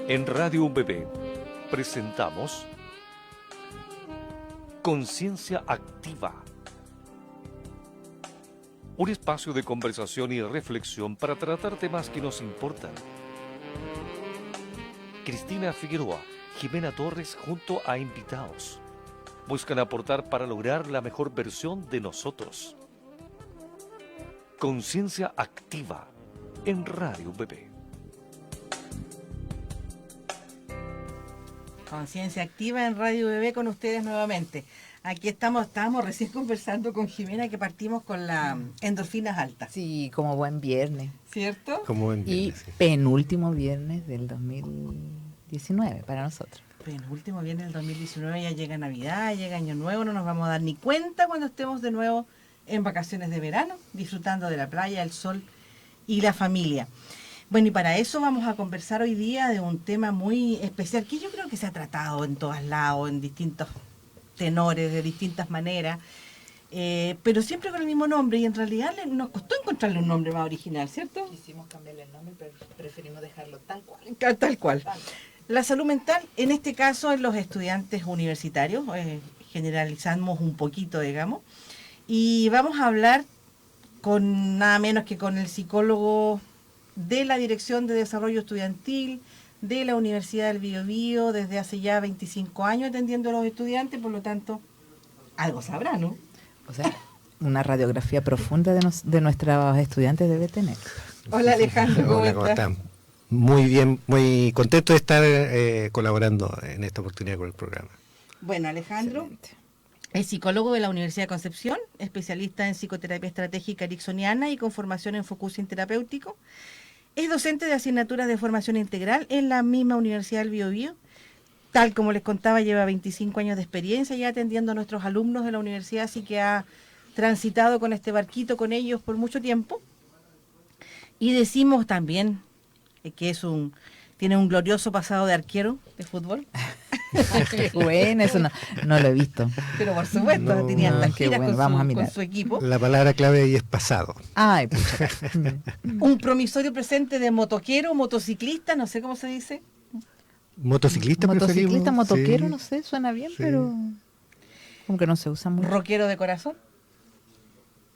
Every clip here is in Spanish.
En Radio UBB presentamos Conciencia Activa, un espacio de conversación y reflexión para tratar temas que nos importan. Cristina Figueroa, Jimena Torres junto a invitados buscan aportar para lograr la mejor versión de nosotros. Conciencia Activa en Radio UBB. Conciencia Activa en Radio UBB con ustedes nuevamente. Aquí estábamos recién conversando con Jimena que partimos con las endorfinas altas. Sí, como buen viernes. ¿Cierto? Como buen Y viernes, sí. penúltimo viernes del 2019 para nosotros. Penúltimo viernes del 2019, ya llega Navidad, llega Año Nuevo, no nos vamos a dar ni cuenta cuando estemos de nuevo en vacaciones de verano, disfrutando de la playa, el sol y la familia. Bueno, y para eso vamos a conversar hoy día de un tema muy especial que yo creo que se ha tratado en todos lados, en distintos tenores, de distintas maneras, pero siempre con el mismo nombre, y en realidad nos costó encontrarle un nombre más original, ¿cierto? Quisimos cambiarle el nombre, pero preferimos dejarlo tal cual. Tal cual. La salud mental, en este caso en los estudiantes universitarios, generalizamos un poquito, digamos, y vamos a hablar con nada menos que con el psicólogo de la Dirección de Desarrollo Estudiantil de la Universidad del Biobío, desde hace ya 25 años atendiendo a los estudiantes, por lo tanto, algo sabrá, ¿no? O sea, una radiografía profunda de nuestros estudiantes debe tener. Hola Alejandro, ¿cómo Hola, ¿cómo estás? están? Muy bien, muy contento de estar colaborando en esta oportunidad con el programa. Bueno, Alejandro Excelente. es psicólogo de la Universidad de Concepción, especialista en psicoterapia estratégica ericksoniana y con formación en focusing terapéutico. Es docente de asignaturas de formación integral en la misma Universidad del Biobío. Tal como les contaba, lleva 25 años de experiencia ya atendiendo a nuestros alumnos de la universidad, así que ha transitado con este barquito con ellos por mucho tiempo. Y decimos también que tiene un glorioso pasado de arquero de fútbol. Qué bueno, eso no lo he visto. Pero por supuesto, No, tenía hasta qué giras bueno, vamos a con mirar. su equipo. La palabra clave ahí es pasado. Ay, pucha. Un promisorio presente de motoquero, motociclista, no sé cómo se dice. Motociclista Motociclista, preferimos, motoquero, sí. no sé, suena bien, Sí. pero como que no se usa mucho. Rockero de corazón.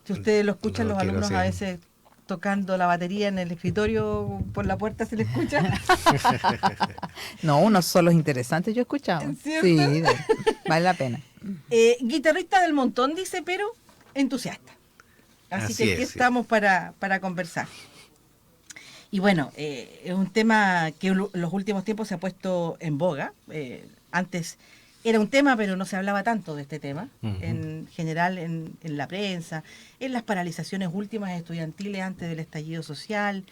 Si ustedes lo escuchan, los Rockero, alumnos sí. a veces tocando la batería en el escritorio por la puerta se le escucha. No, unos solos interesantes yo he escuchado. ¿Cierto? Sí, vale la pena. Guitarrista del montón, dice, pero entusiasta. Así Así que aquí es, sí. estamos para conversar. Y bueno, es un tema que en los últimos tiempos se ha puesto en boga. Antes era un tema, pero no se hablaba tanto de este tema. Ujú. En general, en la prensa, en las paralizaciones últimas estudiantiles antes del estallido social.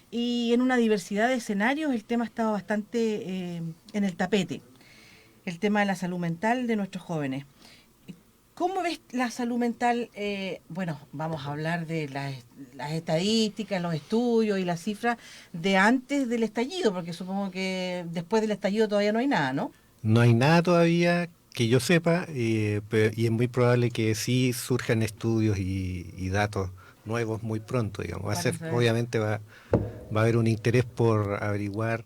Y en una diversidad de escenarios el tema ha estado bastante en el tapete. El tema de la salud mental de nuestros jóvenes. ¿Cómo ves la salud mental? Bueno, vamos a hablar de las estadísticas, los estudios y las cifras de antes del estallido, porque supongo que después del estallido todavía no hay nada, ¿no? No hay nada todavía que yo sepa, y es muy probable que sí surjan estudios y datos nuevos muy pronto, digamos. Obviamente va a haber un interés por averiguar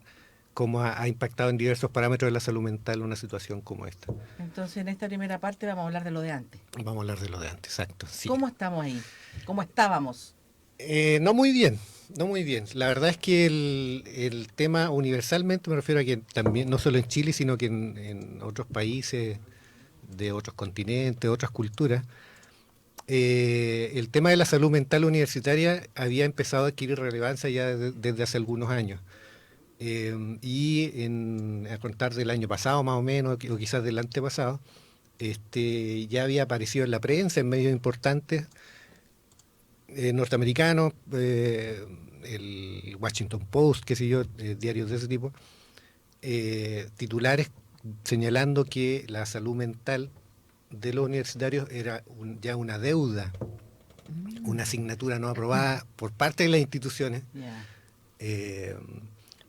cómo ha impactado en diversos parámetros de la salud mental una situación como esta. Entonces, en esta primera parte vamos a hablar de lo de antes. Vamos a hablar de lo de antes, exacto. Sí. ¿Cómo estamos ahí? ¿Cómo estábamos? No muy bien, no muy bien. La verdad es que el tema universalmente, me refiero a que también, no solo en Chile, sino que en otros países, de otros continentes, otras culturas, el tema de la salud mental universitaria había empezado a adquirir relevancia ya desde hace algunos años. A contar del año pasado más o menos, o quizás del antepasado, ya había aparecido en la prensa, en medios importantes, norteamericanos, el Washington Post, qué sé yo, diarios de ese tipo, titulares señalando que la salud mental de los universitarios era ya una deuda, una asignatura no aprobada por parte de las instituciones,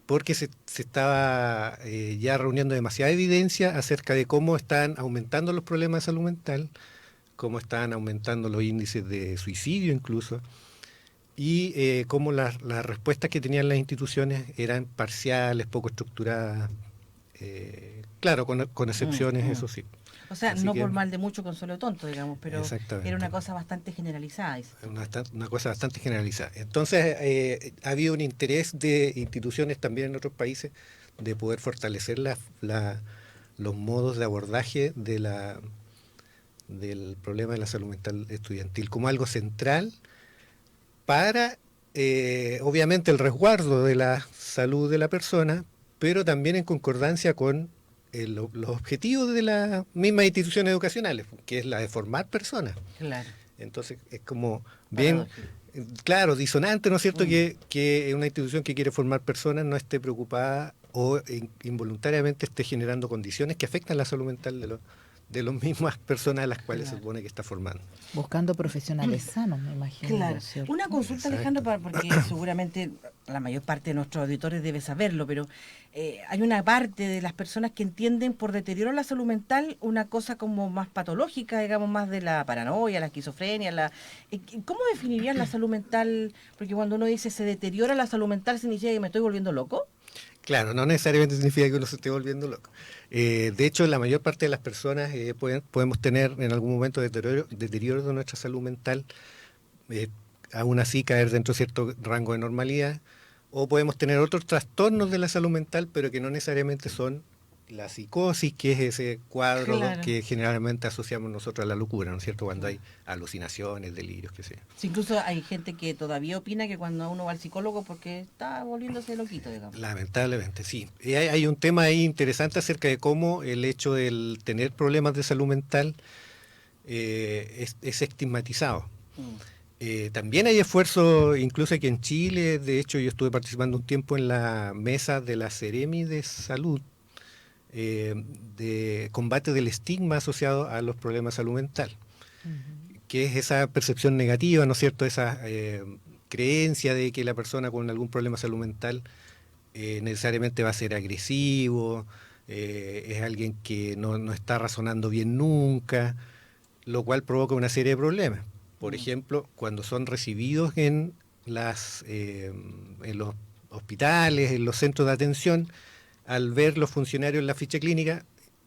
porque se estaba ya reuniendo demasiada evidencia acerca de cómo están aumentando los problemas de salud mental, cómo están aumentando los índices de suicidio incluso, y cómo las respuestas que tenían las instituciones eran parciales, poco estructuradas, claro, con excepciones, eso sí. O sea, Así no que, por mal de mucho consuelo tonto, digamos, pero exactamente. era una cosa bastante generalizada. Una cosa bastante generalizada. Entonces, ha habido un interés de instituciones también en otros países de poder fortalecer los modos de abordaje del problema de la salud mental estudiantil como algo central para, obviamente, el resguardo de la salud de la persona, pero también en concordancia con los objetivos de las mismas instituciones educacionales, que es la de formar personas. Claro. Entonces es como bien, claro, disonante, ¿no es cierto?, que una institución que quiere formar personas no esté preocupada o involuntariamente esté generando condiciones que afectan la salud mental de las mismas personas a las cuales se supone que está formando. Buscando profesionales sanos, me imagino. Claro. ¿Cierto? Una consulta, Alejandro, porque seguramente la mayor parte de nuestros auditores debe saberlo, pero hay una parte de las personas que entienden por deterioro de la salud mental una cosa como más patológica, digamos, más de la paranoia, la esquizofrenia. ¿Cómo definirías la salud mental? Porque cuando uno dice se deteriora la salud mental, ¿significa que me estoy volviendo loco? Claro, no necesariamente significa que uno se esté volviendo loco. De hecho, la mayor parte de las personas podemos tener en algún momento deterioro de nuestra salud mental, aún así caer dentro de cierto rango de normalidad, o podemos tener otros trastornos de la salud mental, pero que no necesariamente son la psicosis, que es ese cuadro que generalmente asociamos nosotros a la locura, ¿no es cierto? Cuando hay alucinaciones, delirios, qué sé yo. Sí, incluso hay gente que todavía opina que cuando uno va al psicólogo porque está volviéndose loquito, digamos. Lamentablemente, sí. Y hay un tema ahí interesante acerca de cómo el hecho de tener problemas de salud mental es estigmatizado. También hay esfuerzos, incluso aquí en Chile, de hecho yo estuve participando un tiempo en la mesa de la Seremi de Salud, de combate del estigma asociado a los problemas de salud mental, que es esa percepción negativa, ¿no es cierto?, esa creencia de que la persona con algún problema de salud mental necesariamente va a ser agresivo, es alguien que no está razonando bien nunca, lo cual provoca una serie de problemas. Por ejemplo, cuando son recibidos en los hospitales, en los centros de atención, al ver los funcionarios en la ficha clínica,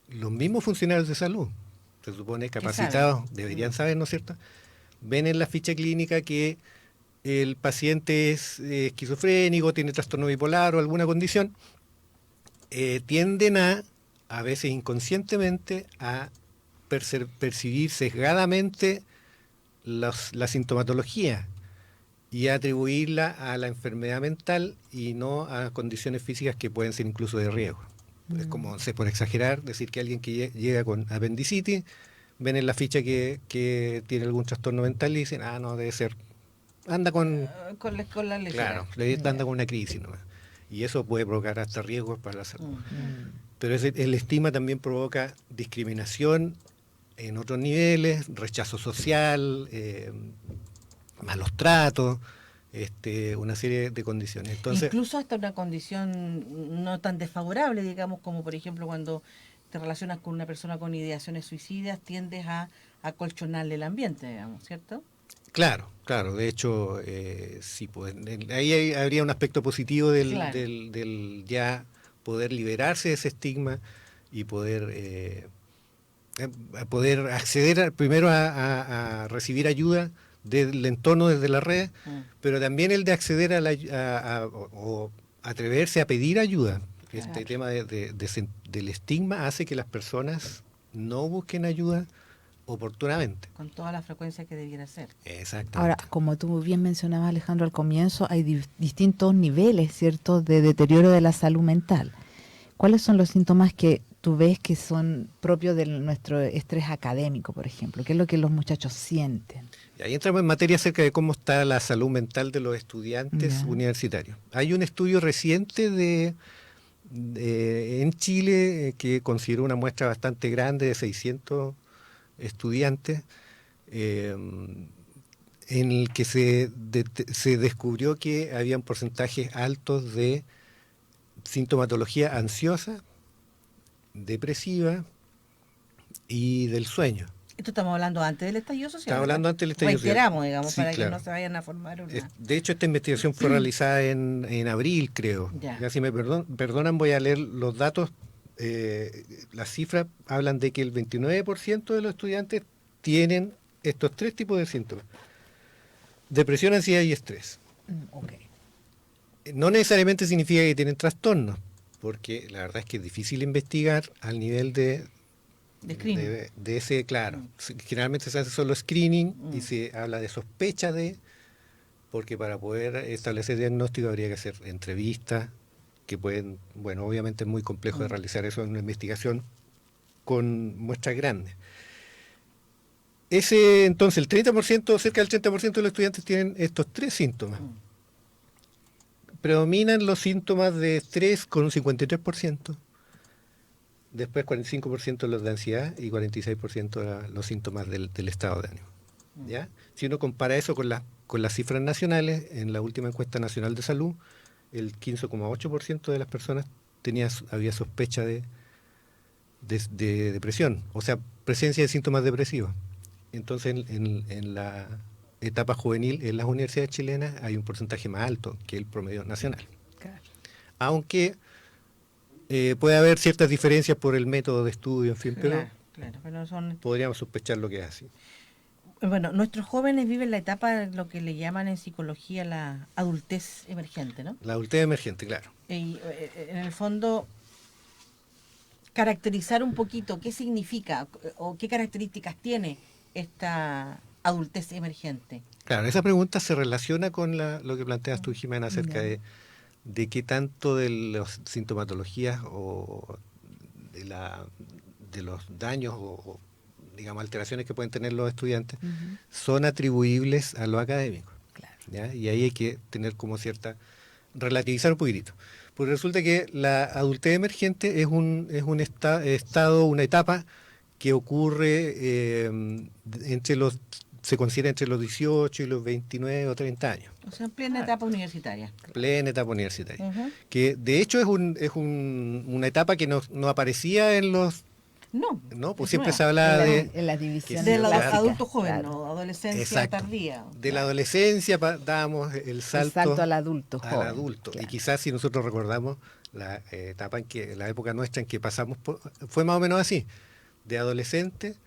los mismos funcionarios de salud, se supone capacitados, deberían saber, ¿no es cierto?, ven en la ficha clínica que el paciente es esquizofrénico, tiene trastorno bipolar o alguna condición, tienden a veces inconscientemente, a percibir sesgadamente la sintomatología y atribuirla a la enfermedad mental y no a condiciones físicas que pueden ser incluso de riesgo. Es como, por exagerar, decir que alguien que llega con apendicitis, ven en la ficha que tiene algún trastorno mental y dicen, no, debe ser, anda con la lesión. Claro, anda con una crisis nomás. Y eso puede provocar hasta riesgos para la salud. Pero el estigma también provoca discriminación en otros niveles, rechazo social, malos tratos, una serie de condiciones. Entonces, incluso hasta una condición no tan desfavorable, digamos, como por ejemplo cuando te relacionas con una persona con ideaciones suicidas, tiendes a acolchonarle el ambiente, digamos, ¿cierto? Claro. De hecho, sí, pues, ahí habría un aspecto positivo del ya poder liberarse de ese estigma y poder acceder primero a recibir ayuda del entorno desde la red, pero también el de acceder o atreverse a pedir ayuda. Este tema del estigma hace que las personas no busquen ayuda oportunamente. Con toda la frecuencia que debiera ser. Exactamente. Ahora, como tú bien mencionabas, Alejandro, al comienzo, hay distintos niveles, ¿cierto?, de deterioro de la salud mental. ¿Cuáles son los síntomas que tú ves que son propios de nuestro estrés académico, por ejemplo? ¿Qué es lo que los muchachos sienten? Y ahí entramos en materia acerca de cómo está la salud mental de los estudiantes universitarios. Hay un estudio reciente en Chile que consideró una muestra bastante grande de 600 estudiantes, en el que se descubrió que habían porcentajes altos de sintomatología ansiosa, depresiva y del sueño. Esto estamos hablando antes del estallido social. Estamos hablando antes del estallido social. Reiteramos, digamos, Sí, para claro. que no se vayan a formar una... De hecho, esta investigación fue realizada en abril, creo. Ya. Si me perdonan, voy a leer los datos. Las cifras hablan de que el 29% de los estudiantes tienen estos 3 tipos de síntomas: depresión, ansiedad y estrés. Ok. No necesariamente significa que tienen trastornos, porque la verdad es que es difícil investigar al nivel De screening. de ese, claro. Generalmente se hace solo screening y se habla de sospecha de, porque para poder establecer diagnóstico habría que hacer entrevistas, que pueden, bueno, obviamente es muy complejo de realizar eso en una investigación con muestras grandes. Entonces, el 30%, cerca del 30% de los estudiantes tienen estos 3 síntomas. Predominan los síntomas de estrés con un 53%, después 45% los de ansiedad y 46% los síntomas del estado de ánimo. ¿Ya? Si uno compara eso con las cifras nacionales, en la última encuesta nacional de salud, el 15,8% de las personas había sospecha de depresión, o sea, presencia de síntomas depresivos. Entonces, en la etapa juvenil en las universidades chilenas hay un porcentaje más alto que el promedio nacional. Claro. Aunque puede haber ciertas diferencias por el método de estudio, en fin, pero Claro, pero son... podríamos sospechar lo que es así. Bueno, nuestros jóvenes viven la etapa, lo que le llaman en psicología la adultez emergente, ¿no? La adultez emergente, claro. Y en el fondo, caracterizar un poquito qué significa o qué características tiene esta adultez emergente. Claro, esa pregunta se relaciona con lo que planteas tú, Jimena, acerca de qué tanto de las sintomatologías o de los daños o digamos, alteraciones que pueden tener los estudiantes son atribuibles a lo académico. Claro. ¿Ya? Y ahí hay que tener como relativizar un poquitito. Porque resulta que la adultez emergente es un estado, una etapa que ocurre se considera entre los 18 y los 29 o 30 años. O sea, en plena etapa universitaria. Plena etapa universitaria. Ujú. Que de hecho es una etapa que no aparecía en los... No, pues es siempre nueva. se hablaba En la división De los clásica, adultos jóvenes, claro. o adolescencia Exacto. tardía. De la adolescencia dábamos el El salto, salto al adulto al joven, adulto. claro. Y quizás si nosotros recordamos la época nuestra en que pasamos fue más o menos así. De adolescente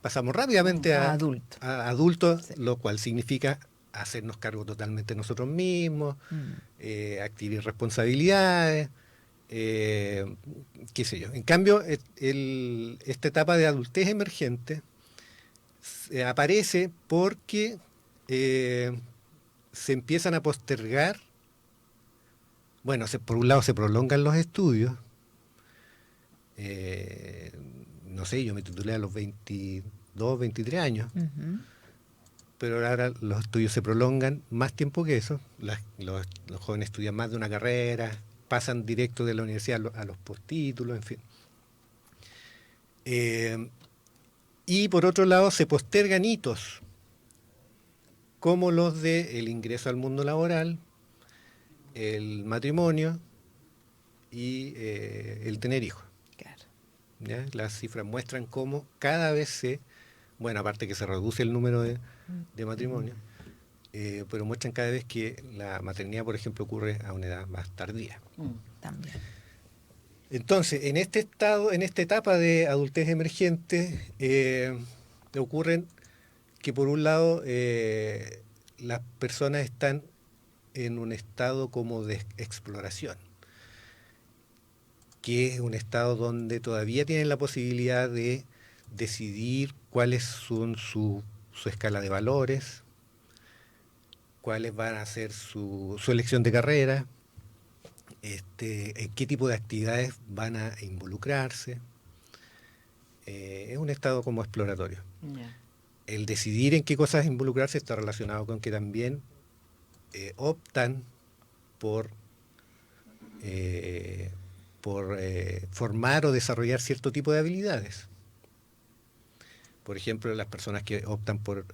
pasamos rápidamente A adulto. a adultos, Sí. lo cual significa hacernos cargo totalmente de nosotros mismos, adquirir responsabilidades, qué sé yo. En cambio, esta etapa de adultez emergente aparece porque se empiezan a postergar. Bueno, por un lado se prolongan los estudios. No sé, yo me titulé a los 22, 23 años, pero ahora los estudios se prolongan más tiempo que eso. Los jóvenes estudian más de una carrera, pasan directo de la universidad a los postítulos, en fin. Y por otro lado se postergan hitos, como los del ingreso al mundo laboral, el matrimonio y el tener hijos. Claro. ¿Ya? Las cifras muestran cómo cada vez bueno, aparte que se reduce el número de matrimonios, pero muestran cada vez que la maternidad, por ejemplo, ocurre a una edad más tardía. También. Entonces, en esta etapa de adultez emergente, ocurren que por un lado las personas están en un estado como de exploración, que es un estado donde todavía tienen la posibilidad de decidir cuáles son su escala de valores, cuáles van a ser su elección de carrera, en qué tipo de actividades van a involucrarse. Es un estado como exploratorio. Ya. El decidir en qué cosas involucrarse está relacionado con que también optan por formar o desarrollar cierto tipo de habilidades. Por ejemplo, las personas que optan por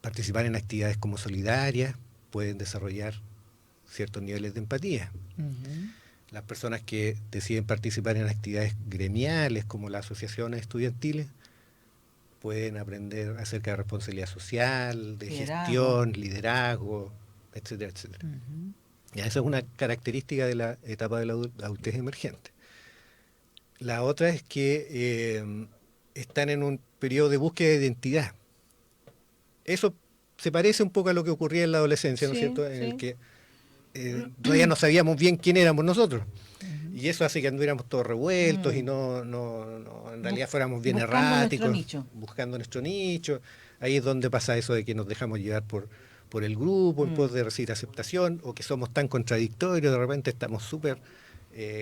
participar en actividades como solidarias pueden desarrollar ciertos niveles de empatía. las personas que deciden participar en actividades gremiales como las asociaciones estudiantiles pueden aprender acerca de responsabilidad social, de gestión, liderazgo, etcétera, etcétera. Ya, esa es una característica de la etapa de la adultez emergente. La otra es que están en un periodo de búsqueda de identidad. Eso se parece un poco a lo que ocurría en la adolescencia, ¿no es cierto? En el que todavía no sabíamos bien quién éramos nosotros. Y eso hace que anduviéramos todos revueltos y no en realidad fuéramos bien erráticos, buscando nuestro nicho. Ahí es donde pasa eso de que nos dejamos llevar por el grupo en pos de recibir aceptación, o que somos tan contradictorios, de repente estamos súper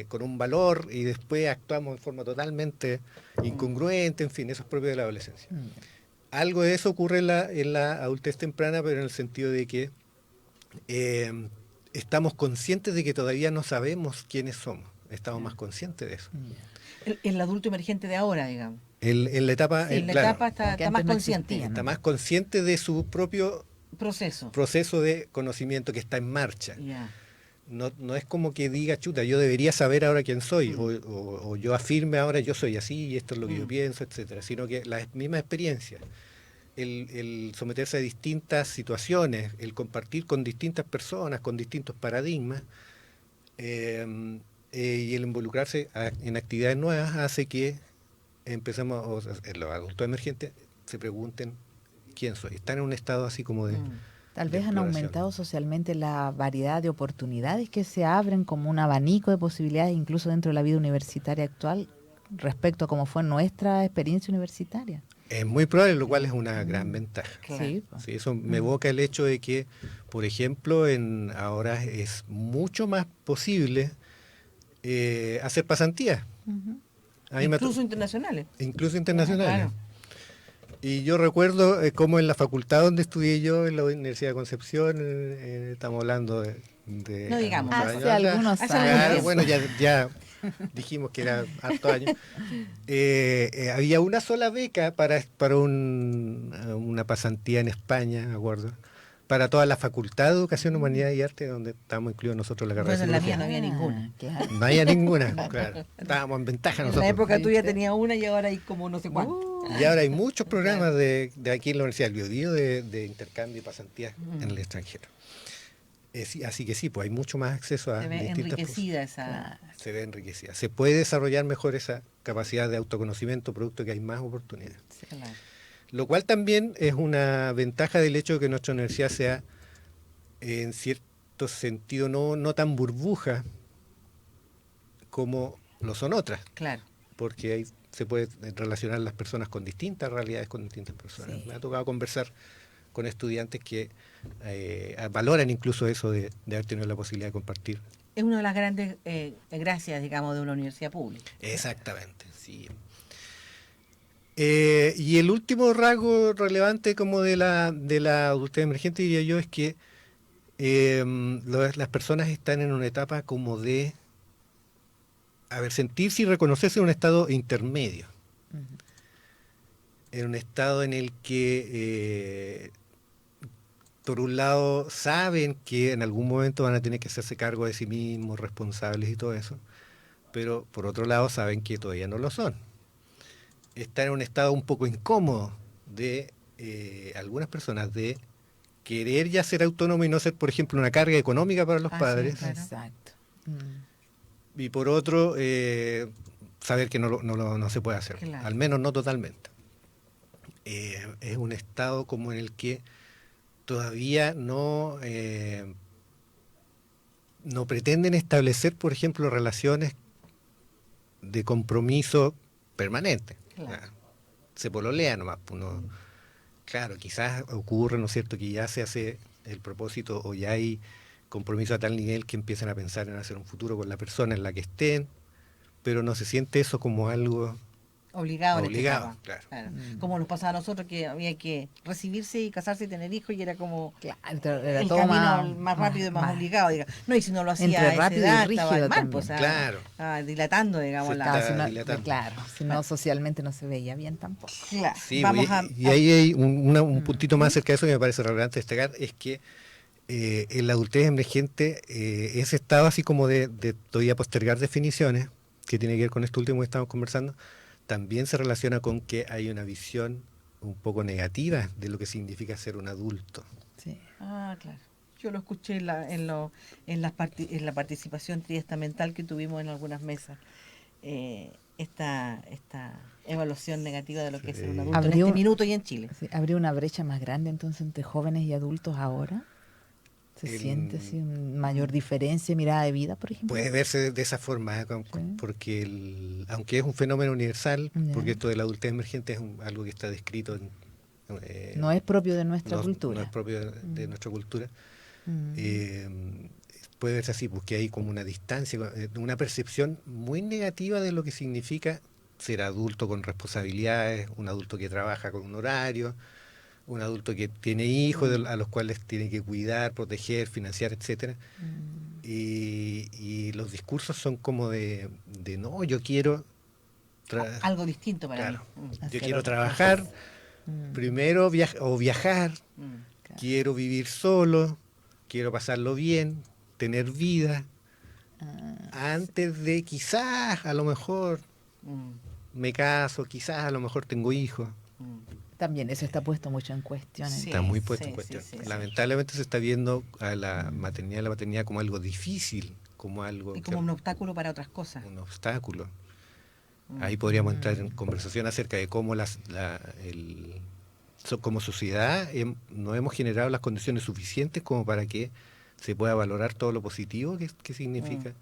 con un valor y después actuamos de forma totalmente incongruente, en fin, eso es propio de la adolescencia. Algo de eso ocurre en la adultez temprana, pero en el sentido de que estamos conscientes de que todavía no sabemos quiénes somos, estamos más conscientes de eso. El adulto emergente de ahora, digamos. En la etapa, etapa está más consciente. Está más consciente de su propio proceso de conocimiento que está en marcha. No es como que diga, chuta, yo debería saber ahora quién soy, o yo afirme ahora yo soy así y esto es lo que yo pienso, etcétera, sino que la misma experiencia, el someterse a distintas situaciones, el compartir con distintas personas, con distintos paradigmas, y el involucrarse en actividades nuevas hace que empecemos, los adultos emergentes se pregunten quién soy. Están en un estado así como de... Tal vez han aumentado socialmente la variedad de oportunidades que se abren como un abanico de posibilidades, incluso dentro de la vida universitaria actual, respecto a cómo fue nuestra experiencia universitaria. Es muy probable, lo cual es una gran ventaja. Claro. Sí, eso me evoca el hecho de que, por ejemplo, ahora es mucho más posible hacer pasantías. Incluso internacionales. Incluso internacionales. Claro. Y yo recuerdo cómo en la facultad donde estudié yo, en la Universidad de Concepción, estamos hablando de no digamos, hace algunos años. Bueno, ya dijimos que era harto años. Había una sola beca para una pasantía en España, me acuerdo, para toda la Facultad de Educación, Humanidad y Arte, donde estábamos incluidos nosotros en la carrera de la psicología. mía no había ninguna. Claro. No había ninguna, claro. Estábamos en ventaja nosotros. En la época tuya tenía una y ahora hay como no sé cuánto. Y ahora hay muchos programas de aquí en la Universidad del Biobío de intercambio y pasantías en el extranjero. Así que sí, pues hay mucho más acceso a Se ve enriquecida. Se puede desarrollar mejor esa capacidad de autoconocimiento, producto de que hay más oportunidades. Sí, claro. Lo cual también es una ventaja del hecho de que nuestra universidad sea, en cierto sentido, no tan burbuja como lo son otras. Claro. Porque ahí se puede relacionar las personas con distintas realidades, con distintas personas. Sí. Me ha tocado conversar con estudiantes que valoran incluso eso de haber tenido la posibilidad de compartir. Es una de las grandes gracias, digamos, de una universidad pública. Exactamente, sí. Y el último rasgo relevante como de la adultez emergente, diría yo, es que las personas están en una etapa como de sentirse y reconocerse en un estado intermedio. En un estado en el que, por un lado, saben que en algún momento van a tener que hacerse cargo de sí mismos, responsables y todo eso, pero por otro lado saben que todavía no lo son. Están en un estado un poco incómodo de algunas personas de querer ya ser autónomo y no ser, por ejemplo, una carga económica para los padres. Sí, claro. Exacto. Y por otro, saber que no se puede hacer, Claro. al menos no totalmente. Es un estado como en el que todavía no pretenden establecer, por ejemplo, relaciones de compromiso permanente. Claro. Se pololea nomás. Claro, quizás ocurre, ¿no es cierto?, que ya se hace el propósito o ya hay compromiso a tal nivel que empiezan a pensar en hacer un futuro con la persona en la que estén, pero no se siente eso como algo Obligado. claro. Como nos pasaba a nosotros, que había que recibirse y casarse y tener hijos, y era como Era el todo camino más rápido y más obligado. No, y si no lo hacía entre a esa rápido y edad, rígido estaba mal, también. pues, Claro. dilatando, digamos. Se Claro, está dilatando. si no socialmente no se veía bien tampoco. Claro. Sí, Vamos y ahí hay un puntito más acerca de eso que me parece relevante destacar, es que En la adultez emergente, ese estado así como de todavía postergar definiciones, que tiene que ver con esto último que estamos conversando, también se relaciona con que hay una visión un poco negativa de lo que significa ser un adulto. Sí. Ah, claro. Yo lo escuché en la participación triestamental que tuvimos en algunas mesas. Esta evaluación negativa de lo que es ser un adulto en Abrió- este minuto y en Chile. Sí, ¿habría una brecha más grande entonces entre jóvenes y adultos ahora? ¿Se siente así El- una mayor diferencia en mirada de vida, por ejemplo? Puede verse de esa forma, Sí. porque aunque es un fenómeno universal, Ya. porque esto de la adultez emergente es algo que está descrito No es propio de nuestra no cultura. es propio de nuestra cultura. Mm. eh, Puede verse así, porque hay como una distancia, una percepción muy negativa de lo que significa ser adulto con responsabilidades, un adulto que trabaja con un horario, un adulto que tiene hijos a los cuales tiene que cuidar, proteger, financiar, etcétera. Y los discursos son como de no, yo quiero Algo distinto para claro, mí. yo Hacer quiero otras trabajar cosas. Mm. primero o viajar, Claro. quiero vivir solo, quiero pasarlo bien, tener vida, antes de quizás a lo mejor Mm, me caso, quizás a lo mejor tengo hijos. mm. También eso está puesto mucho en cuestión. Sí. Está muy puesto en sí, cuestión. sí, sí. Lamentablemente se está viendo a la maternidad y la paternidad como algo difícil, como algo Y como un obstáculo para otras cosas. un obstáculo. Mm. Ahí podríamos entrar en conversación acerca de cómo como sociedad no hemos generado las condiciones suficientes como para que se pueda valorar todo lo positivo que significa,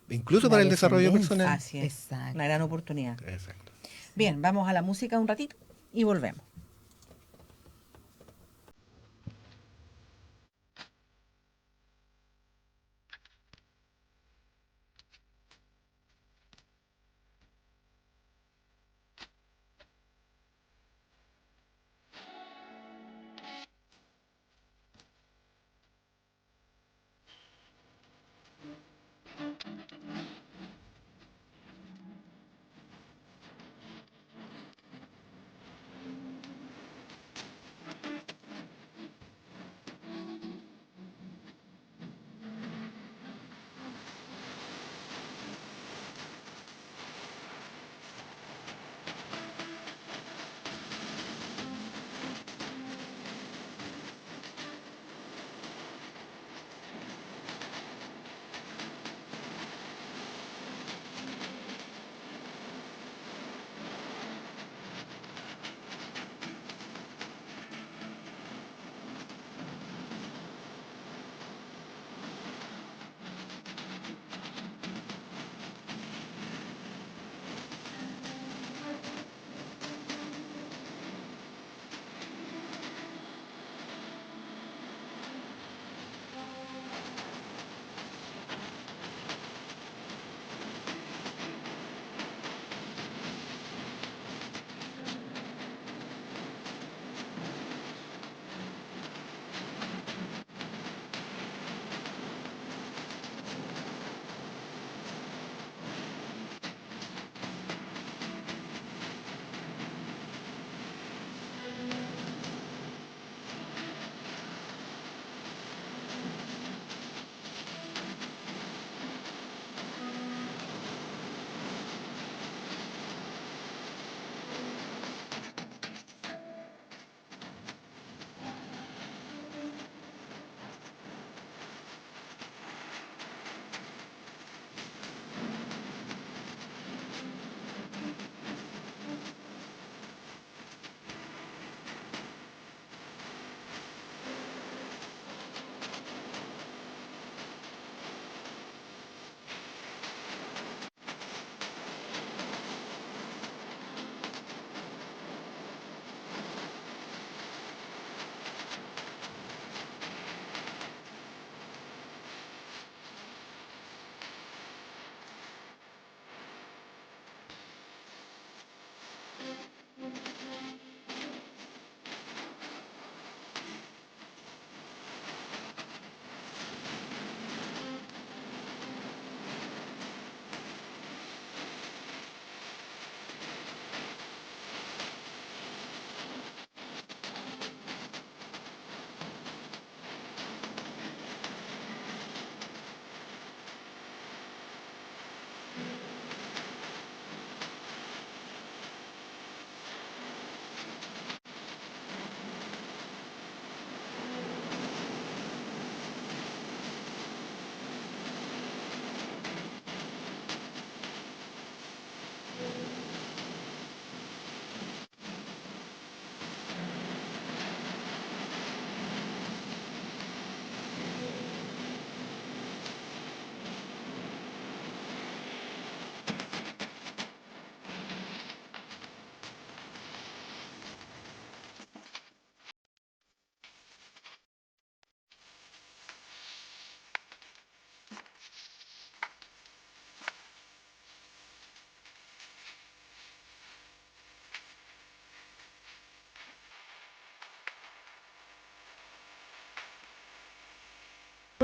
incluso La para el desarrollo descendencia. personal. Así es. Exacto. Una gran oportunidad. Exacto. Bien, vamos a la música un ratito y volvemos.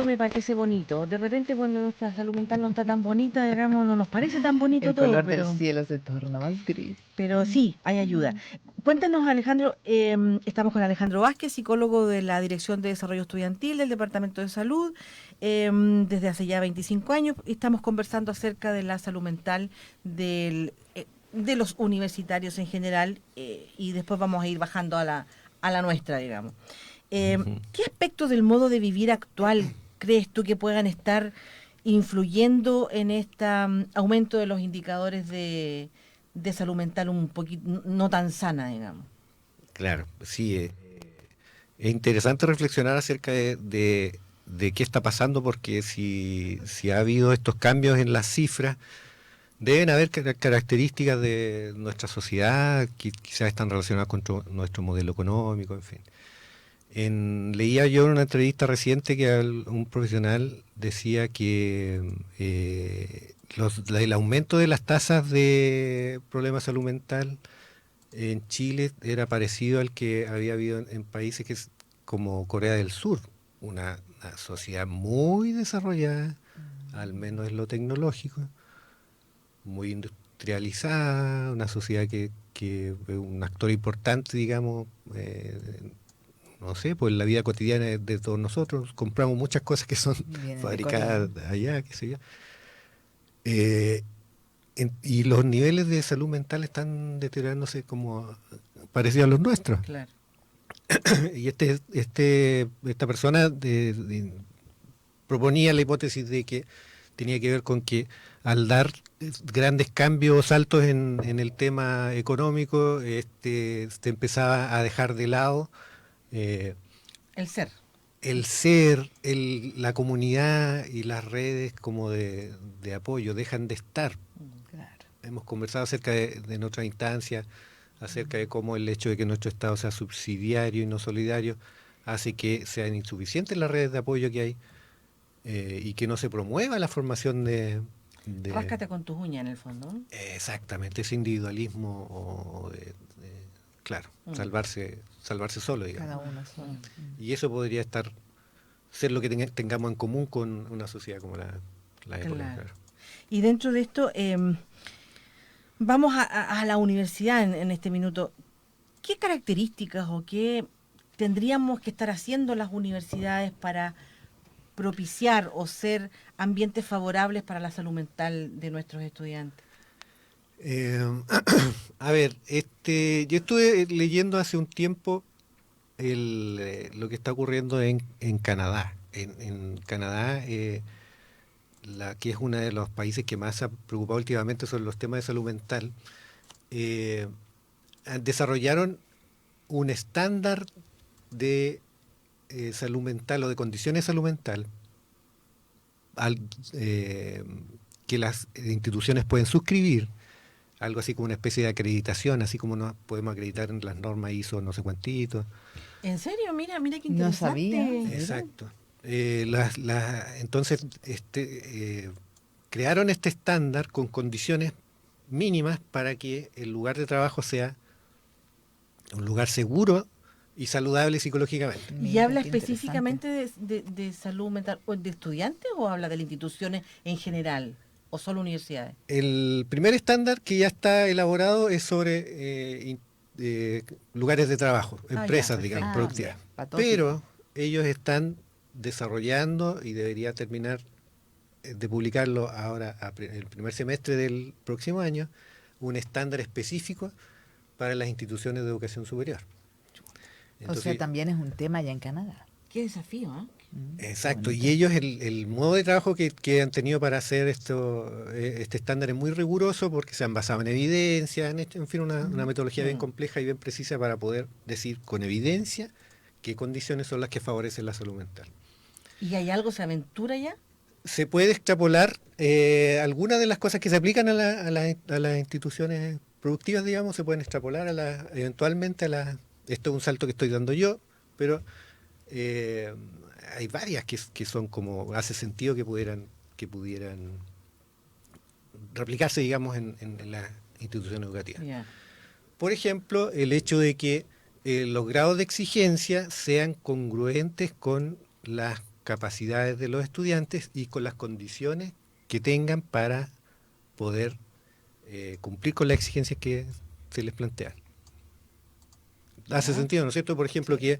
Me parece bonito. De repente cuando nuestra salud mental no está tan bonita, digamos, no nos parece tan bonito El todo, color pero, del cielo se torna más gris. pero sí, hay ayuda. Cuéntanos, Alejandro, estamos con Alejandro Vázquez, psicólogo de la Dirección de Desarrollo Estudiantil del Departamento de Salud, desde hace ya 25 años. Estamos conversando acerca de la salud mental de los universitarios en general, y después vamos a ir bajando a la nuestra, digamos. ¿Qué aspectos del modo de vivir actual crees tú que puedan estar influyendo en este aumento de los indicadores de salud mental un poquito no tan sana, digamos? Claro, sí. Es interesante reflexionar acerca de qué está pasando, porque si ha habido estos cambios en las cifras, deben haber características de nuestra sociedad que quizás están relacionadas con nuestro modelo económico, en fin. Leía yo en una entrevista reciente que un profesional decía que el aumento de las tasas de problemas de salud mental en Chile era parecido al que había habido en países como Corea del Sur, una sociedad muy desarrollada, al menos en lo tecnológico, muy industrializada, una sociedad que es un actor importante, digamos, no sé, pues en la vida cotidiana de todos nosotros. Compramos muchas cosas que son fabricadas allá, qué sé yo. Y los niveles de salud mental están deteriorándose como parecido a los nuestros. Claro. Y esta persona proponía la hipótesis de que tenía que ver con que al dar grandes cambios, saltos en el tema económico, se empezaba a dejar de lado El ser. la comunidad y las redes como de apoyo dejan de estar. Claro. Hemos conversado acerca de nuestras instancias, acerca de cómo el hecho de que nuestro Estado sea subsidiario y no solidario hace que sean insuficientes las redes de apoyo que hay, y que no se promueva la formación de Ráscate con tus uñas, en el fondo, ¿no? exactamente, ese individualismo claro, salvarse solo, digamos. Cada uno solo. Y eso podría ser lo que tengamos en común con una sociedad como la época. Claro. Claro. Y dentro de esto, vamos a la universidad en este minuto. ¿Qué características o qué tendríamos que estar haciendo las universidades para propiciar o ser ambientes favorables para la salud mental de nuestros estudiantes? A ver, yo estuve leyendo hace un tiempo lo que está ocurriendo en Canadá. En Canadá, que es uno de los países que más se ha preocupado últimamente sobre los temas de salud mental, desarrollaron un estándar de salud mental o de condiciones de salud mental que las instituciones pueden suscribir, algo así como una especie de acreditación, así como nos podemos acreditar en las normas ISO no sé cuántitos. ¿En serio? Mira qué interesante. No sabía. Exacto. Entonces crearon este estándar con condiciones mínimas para que el lugar de trabajo sea un lugar seguro y saludable psicológicamente. ¿Y Mira, habla qué específicamente de salud mental de estudiantes o habla de las instituciones en general o solo universidades? El primer estándar que ya está elaborado es sobre lugares de trabajo, empresas, ya, digamos, perfecto. productivas. Para todo Pero ellos están desarrollando, y debería terminar de publicarlo ahora, el primer semestre del próximo año, un estándar específico para las instituciones de educación superior. O sea, también es un tema allá en Canadá. Qué desafío, ¿eh? Exacto, y ellos el modo de trabajo que han tenido para hacer este estándar es muy riguroso, porque se han basado en evidencia, en fin, una metodología bien compleja y bien precisa para poder decir con evidencia qué condiciones son las que favorecen la salud mental. ¿Y hay algo, se aventura ya? Se puede extrapolar algunas de las cosas que se aplican a las instituciones productivas, digamos, se pueden extrapolar eventualmente esto es un salto que estoy dando yo, pero hay varias que son como, hace sentido que pudieran replicarse, digamos, en las instituciones educativas. Yeah. Por ejemplo, el hecho de que los grados de exigencia sean congruentes con las capacidades de los estudiantes y con las condiciones que tengan para poder cumplir con las exigencias que se les plantean. Hace sentido, ¿no es cierto? Por ejemplo, que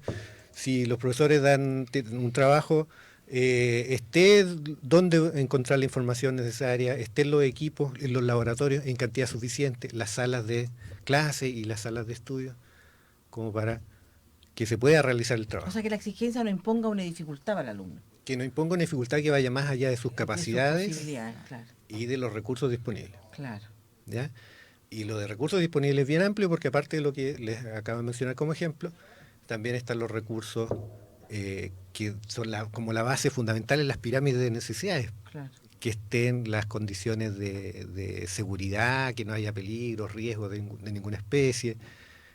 si los profesores dan un trabajo, esté donde encontrar la información necesaria, estén los equipos, en los laboratorios en cantidad suficiente, las salas de clase y las salas de estudio, como para que se pueda realizar el trabajo. O sea, que la exigencia no imponga una dificultad para el alumno. Que no imponga una dificultad que vaya más allá de sus capacidades De sus posibilidades, claro. y de los recursos disponibles. Claro. ¿Ya? Y lo de recursos disponibles es bien amplio porque aparte de lo que les acabo de mencionar como ejemplo, también están los recursos que son como la base fundamental en las pirámides de necesidades. Claro. Que estén las condiciones de seguridad, que no haya peligros, riesgos de ninguna especie,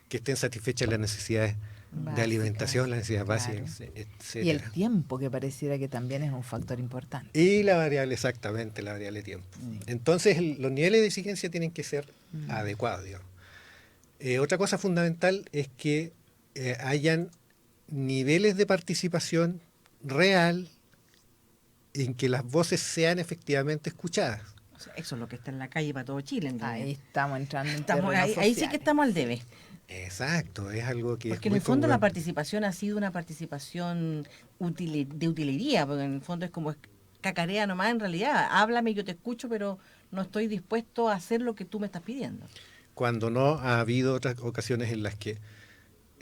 que estén satisfechas las necesidades de alimentación, las necesidades básicas, etc. Y el tiempo, que pareciera que también es un factor importante. Y la variable, exactamente, la variable tiempo. Entonces, los niveles de exigencia tienen que ser adecuados, digamos. Otra cosa fundamental es que hayan niveles de participación real en que las voces sean efectivamente escuchadas. O sea, eso es lo que está en la calle para todo Chile. Ahí estamos entrando en ahí sí que estamos al debe. Exacto, es algo que porque es en el fondo la congruente. participación ha sido una participación de utilería, porque en el fondo es como cacarea nomás en realidad. Háblame, yo te escucho, pero no estoy dispuesto a hacer lo que tú me estás pidiendo. Cuando no ha habido otras ocasiones en las que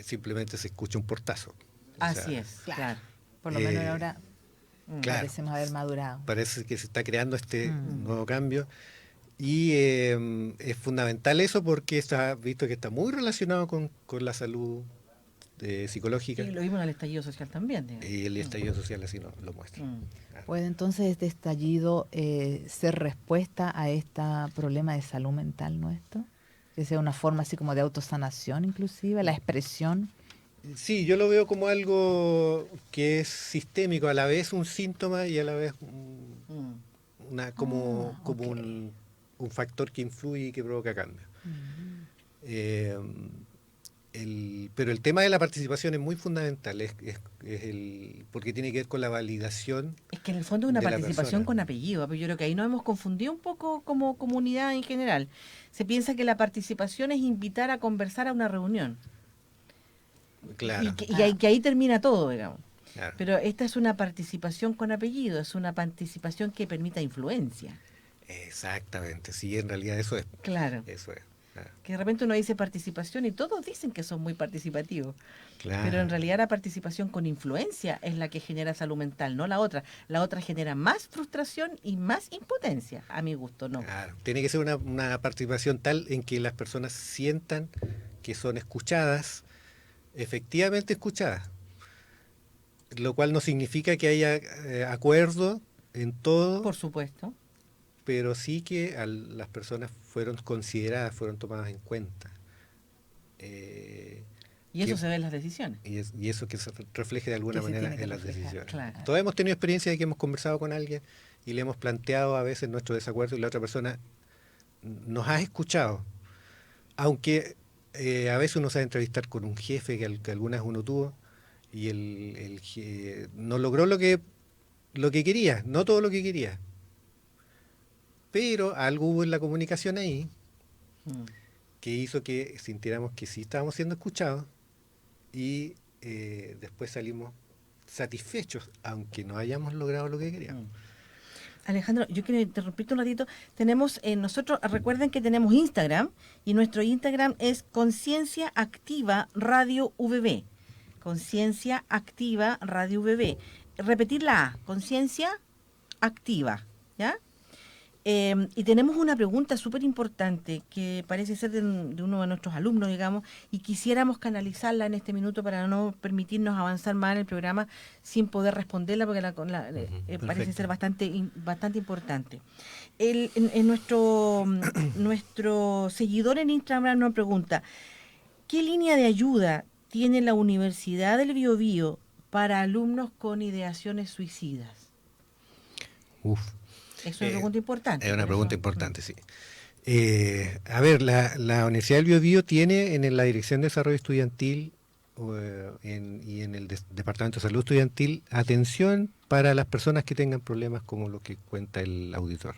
simplemente se escucha un portazo. Así es, claro. Por lo menos ahora claro, parecemos haber madurado. Parece que se está creando este nuevo cambio. Y es fundamental eso porque está visto que está muy relacionado con la salud psicológica. Y lo vimos en el estallido social también. Digamos. Y el estallido social así lo muestra. ¿Puede entonces este estallido ser respuesta a este problema de salud mental nuestro? Que sea una forma así como de autosanación inclusive, la expresión. Sí, yo lo veo como algo que es sistémico, a la vez un síntoma y a la vez un factor que influye y que provoca cambios. Pero el tema de la participación es muy fundamental, porque tiene que ver con la validación. Es que en el fondo es una de la participación persona. con apellido, pero yo creo que ahí nos hemos confundido un poco como comunidad en general. Se piensa que la participación es invitar a conversar a una reunión. Claro. Y que ahí termina todo, digamos. Claro. Pero esta es una participación con apellido, es una participación que permita influencia. Exactamente, sí, en realidad eso es. Claro. Eso es. Claro. Que de repente uno dice participación y todos dicen que son muy participativos. Claro. Pero en realidad la participación con influencia es la que genera salud mental, no la otra. La otra genera más frustración y más impotencia, a mi gusto, ¿no? Claro. Tiene que ser una participación tal en que las personas sientan que son escuchadas, efectivamente escuchadas. Lo cual no significa que haya acuerdo en todo. Por supuesto. Pero sí que las personas fueron consideradas, fueron tomadas en cuenta. Y eso se ve en las decisiones. Y eso que se refleje de alguna manera en las decisiones. Claro. Todos hemos tenido experiencia de que hemos conversado con alguien y le hemos planteado a veces nuestro desacuerdo y la otra persona nos ha escuchado. Aunque a veces uno se va a entrevistar con un jefe que alguna vez uno tuvo y no logró lo que quería, no todo lo que quería. Pero algo hubo en la comunicación ahí que hizo que sintiéramos que sí estábamos siendo escuchados y después salimos satisfechos, aunque no hayamos logrado lo que queríamos. Alejandro, yo quiero interrumpirte un ratito. Tenemos, nosotros, recuerden que tenemos Instagram y nuestro Instagram es Conciencia Activa Radio VB. Conciencia Activa Radio VB. Repetir la A, Conciencia Activa, ¿ya? Y tenemos una pregunta súper importante que parece ser de uno de nuestros alumnos, digamos, y quisiéramos canalizarla en este minuto para no permitirnos avanzar más en el programa sin poder responderla porque parece ser bastante importante. Nuestro seguidor en Instagram nos pregunta, ¿qué línea de ayuda tiene la Universidad del Biobío para alumnos con ideaciones suicidas? Uf. Es una pregunta importante. Es una pregunta importante, sí. A ver, la Universidad del Biobío tiene en la Dirección de Desarrollo Estudiantil y en el Departamento de Salud Estudiantil atención para las personas que tengan problemas como lo que cuenta el auditor.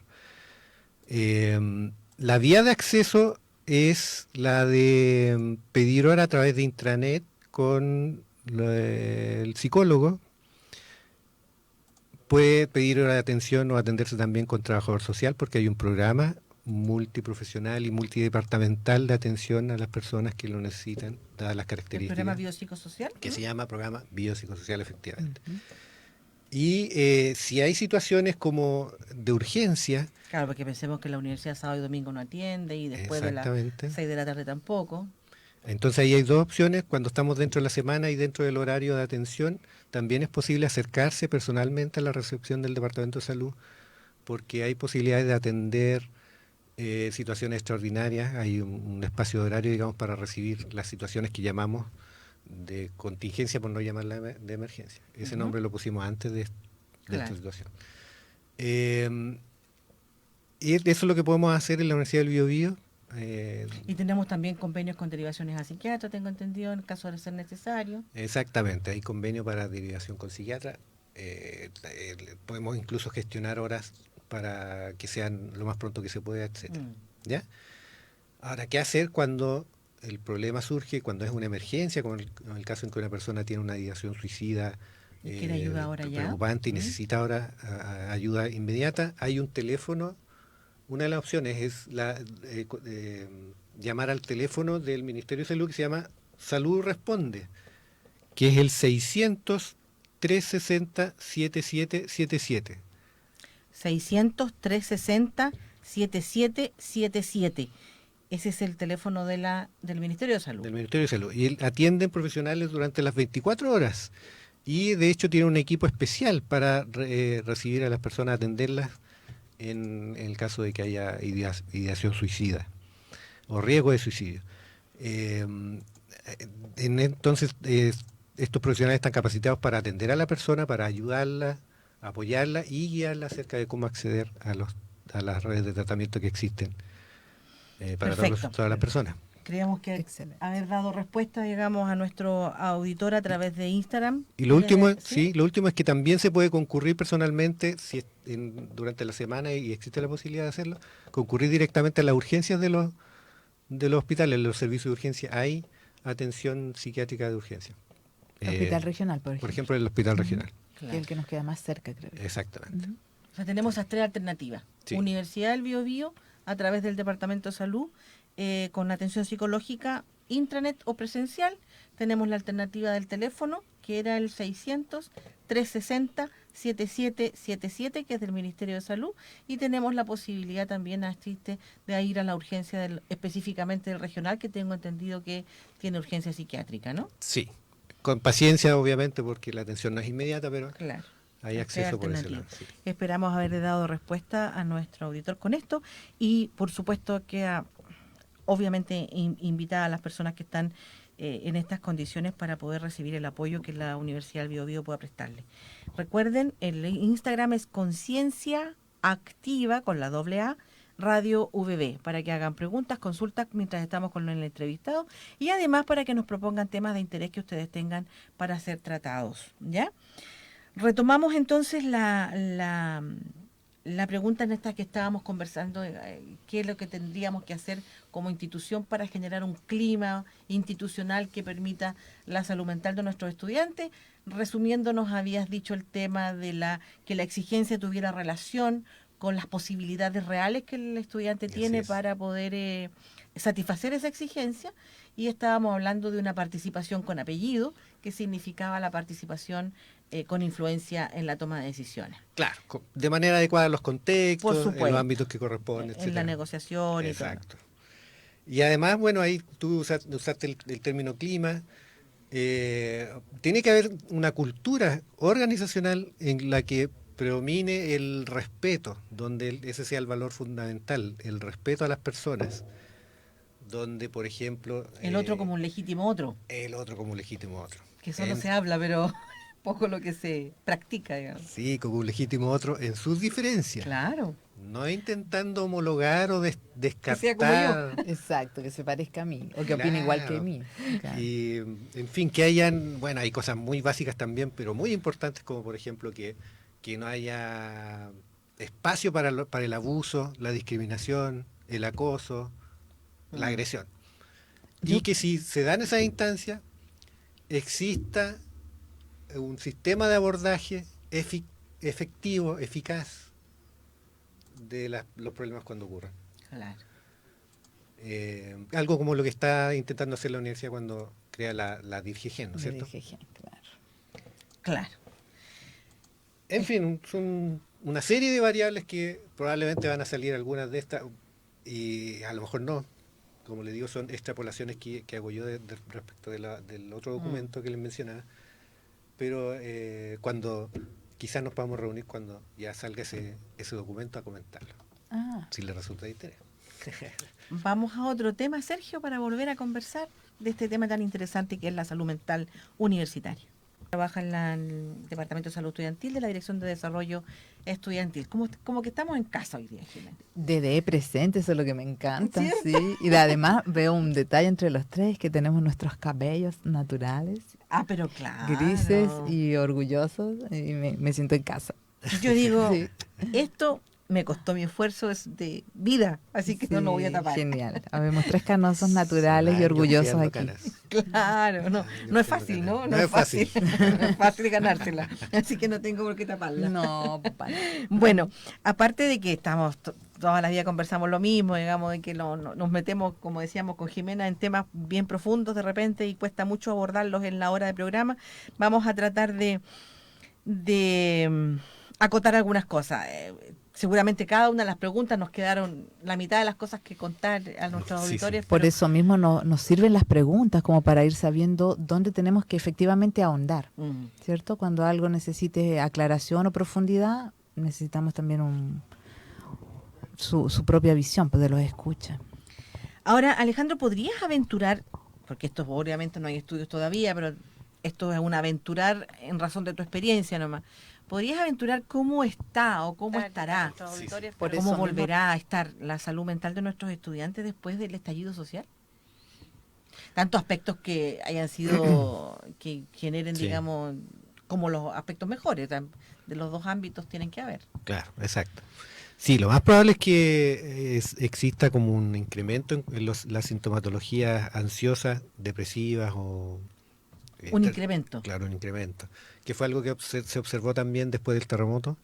La vía de acceso es la de pedir hora a través de intranet con el psicólogo. Puede pedir hora de atención o atenderse también con trabajador social porque hay un programa multiprofesional y multidepartamental de atención a las personas que lo necesitan, dadas las ¿El características. programa biopsicosocial? Que se llama programa biopsicosocial, efectivamente. Y si hay situaciones como de urgencia, Claro, porque pensemos que la universidad sábado y domingo no atiende y después de las exactamente, 6 de la tarde tampoco. entonces ahí hay dos opciones. Cuando estamos dentro de la semana y dentro del horario de atención, también es posible acercarse personalmente a la recepción del Departamento de Salud, porque hay posibilidades de atender situaciones extraordinarias. Hay un espacio de horario, digamos, para recibir las situaciones que llamamos de contingencia, por no llamarla de emergencia. Ese nombre lo pusimos antes de esta situación. Y eso es lo que podemos hacer en la Universidad del Biobío. Y tenemos también convenios con derivaciones a psiquiatra, tengo entendido, en caso de ser necesario. Exactamente, hay convenio para derivación con psiquiatra. Podemos incluso gestionar horas para que sean lo más pronto que se pueda, etcétera. ¿Ya? Ahora, ¿qué hacer cuando el problema surge, cuando es una emergencia, como en el caso en que una persona tiene una ideación suicida ¿Y quiere ayuda ahora ya? preocupante y necesita ahora ayuda inmediata? Hay un teléfono. Una de las opciones es llamar al teléfono del Ministerio de Salud que se llama Salud Responde, que es el 600-360-7777. 600-360-7777. Ese es el teléfono del Ministerio de Salud. Del Ministerio de Salud. Y atienden profesionales durante las 24 horas. Y de hecho tiene un equipo especial para recibir a las personas, atenderlas en el caso de que haya ideación suicida o riesgo de suicidio. Entonces, estos profesionales están capacitados para atender a la persona, para ayudarla, apoyarla y guiarla acerca de cómo acceder a las redes de tratamiento que existen para todas las personas. Creemos que haber dado respuesta, digamos, a nuestro auditor a través de Instagram. Y lo último, lo último es que también se puede concurrir personalmente, si durante la semana y existe la posibilidad de hacerlo, concurrir directamente a las urgencias de los hospitales, los servicios de urgencia. Hay atención psiquiátrica de urgencia. Hospital regional, por ejemplo, el hospital regional. Claro. Que es el que nos queda más cerca, creo. Exactamente. O sea, tenemos esas tres alternativas. Sí. Universidad del Biobío, a través del Departamento de Salud, con atención psicológica, intranet o presencial. Tenemos la alternativa del teléfono, que era el 600-360-7777, que es del Ministerio de Salud, y tenemos la posibilidad también de ir a la urgencia específicamente del regional, que tengo entendido que tiene urgencia psiquiátrica, ¿no? Sí, con paciencia obviamente, porque la atención no es inmediata, pero claro, hay acceso por ese lado. Sí. Esperamos haberle dado respuesta a nuestro auditor con esto, y por supuesto que obviamente invitar a las personas que están en estas condiciones para poder recibir el apoyo que la Universidad del Biobío pueda prestarle. Recuerden, el Instagram es Conciencia Activa, con la AA, Radio VB, para que hagan preguntas, consultas mientras estamos con el entrevistado, y además para que nos propongan temas de interés que ustedes tengan para ser tratados, ¿ya? Retomamos entonces la pregunta en esta que estábamos conversando, qué es lo que tendríamos que hacer como institución para generar un clima institucional que permita la salud mental de nuestros estudiantes. Resumiendo, nos habías dicho el tema de que la exigencia tuviera relación con las posibilidades reales que el estudiante tiene para poder satisfacer esa exigencia, y estábamos hablando de una participación con apellido, que significaba la participación con influencia en la toma de decisiones. Claro, de manera adecuada a los contextos, en los ámbitos que corresponden, en la negociación. Exacto. Y además, bueno, ahí tú usaste el término clima. Tiene que haber una cultura organizacional en la que predomine el respeto, donde ese sea el valor fundamental, el respeto a las personas, donde, por ejemplo... El otro como un legítimo otro. El otro como un legítimo otro. Que solo se habla, pero poco lo que se practica, digamos. Sí, como un legítimo otro en sus diferencias. Claro. No intentando homologar o Que sea como yo. descartar. Exacto, que se parezca a mí, o que opine igual que Claro. mí. Claro. Y, en fin, que hayan, bueno, hay cosas muy básicas también, pero muy importantes, como por ejemplo que no haya espacio para el abuso, la discriminación, el acoso, la agresión. Y Yo- que si se dan esas instancias, exista un sistema de abordaje efectivo, eficaz de los problemas cuando ocurran. Claro. Algo como lo que está intentando hacer la universidad cuando crea la DIRGEGEN, ¿no es Le cierto? dije, claro. Claro. En fin, son una serie de variables que probablemente van a salir algunas de estas y a lo mejor no. Como le digo, son extrapolaciones que hago yo respecto del otro documento que les mencionaba. Pero cuando quizás nos podamos reunir cuando ya salga ese documento a comentarlo, Ah, si le resulta de interés. Vamos a otro tema, Sergio, para volver a conversar de este tema tan interesante que es la salud mental universitaria. Trabaja en el Departamento de Salud Estudiantil de la Dirección de Desarrollo Estudiantil. Como que estamos en casa hoy día, Jimena. DDE presente, eso es lo que me encanta, ¿Cierto? sí. Y además veo un detalle entre los tres, que tenemos nuestros cabellos naturales, Ah, pero claro. grises y orgullosos, y me siento en casa. Yo digo, Sí. esto me costó mi esfuerzo es de vida, así que no lo voy a Sí, tapar. Genial. Habemos tres canosos naturales y Años orgullosos criando aquí. canas. Claro, no, no es fácil, ¿no? No es fácil. No es fácil ganársela, así que no tengo por qué taparla. No, papá. Bueno, aparte de que estamos toda la vida conversamos lo mismo, digamos, de que nos metemos, como decíamos con Jimena, en temas bien profundos de repente y cuesta mucho abordarlos en la hora de programa, vamos a tratar de acotar algunas cosas. Seguramente cada una de las preguntas nos quedaron la mitad de las cosas que contar a nuestros Sí, sí. auditores. Por pero- eso mismo nos sirven las preguntas como para ir sabiendo dónde tenemos que efectivamente ahondar, Mm. ¿cierto? Cuando algo necesite aclaración o profundidad, necesitamos también su propia visión, pues de los escucha. Ahora, Alejandro, ¿podrías aventurar, porque esto obviamente no hay estudios todavía, pero esto es un aventurar en razón de tu experiencia nomás, ¿podrías aventurar cómo está o cómo estará, Sí, sí. Por cómo eso volverá a estar la salud mental de nuestros estudiantes después del estallido social? Tantos aspectos que hayan sido, que generen, Sí. digamos, como los aspectos mejores, de los dos ámbitos tienen que haber. Claro, exacto. Sí, lo más probable es que exista como un incremento en las sintomatologías ansiosas, depresivas o... Un incremento. Claro, un incremento. Que fue algo que se observó también después del terremoto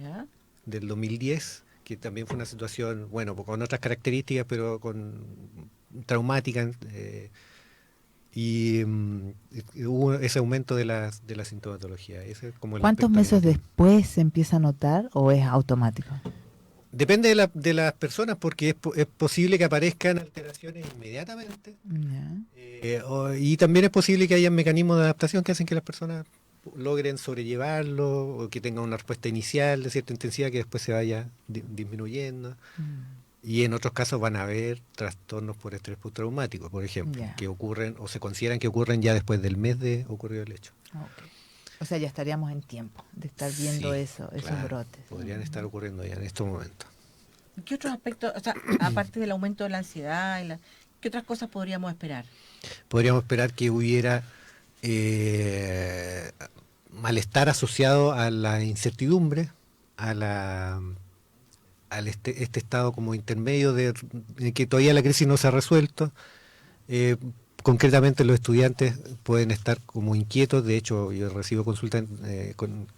¿Ya? del 2010, que también fue una situación, bueno, con otras características, pero con traumática. Y hubo ese aumento de la sintomatología. Ese es como el ¿Cuántos aspecto meses negativo. después se empieza a notar o es automático? Depende de las personas, porque es posible que aparezcan alteraciones inmediatamente. Ya. Y también es posible que haya mecanismos de adaptación que hacen que las personas logren sobrellevarlo o que tengan una respuesta inicial de cierta intensidad que después se vaya disminuyendo. Y en otros casos van a haber trastornos por estrés postraumático, por ejemplo, Ya. que ocurren o se consideran que ocurren ya después del mes de ocurrido el hecho. Ok. O sea, ya estaríamos en tiempo de estar viendo Sí, esos claro, brotes. podrían estar ocurriendo ya en estos momentos. ¿Qué otros aspectos, o sea, aparte del aumento de la ansiedad, qué otras cosas podríamos esperar? Podríamos esperar que hubiera malestar asociado a la incertidumbre, este estado como intermedio de que todavía la crisis no se ha resuelto. Concretamente los estudiantes pueden estar como inquietos, de hecho yo recibo consultas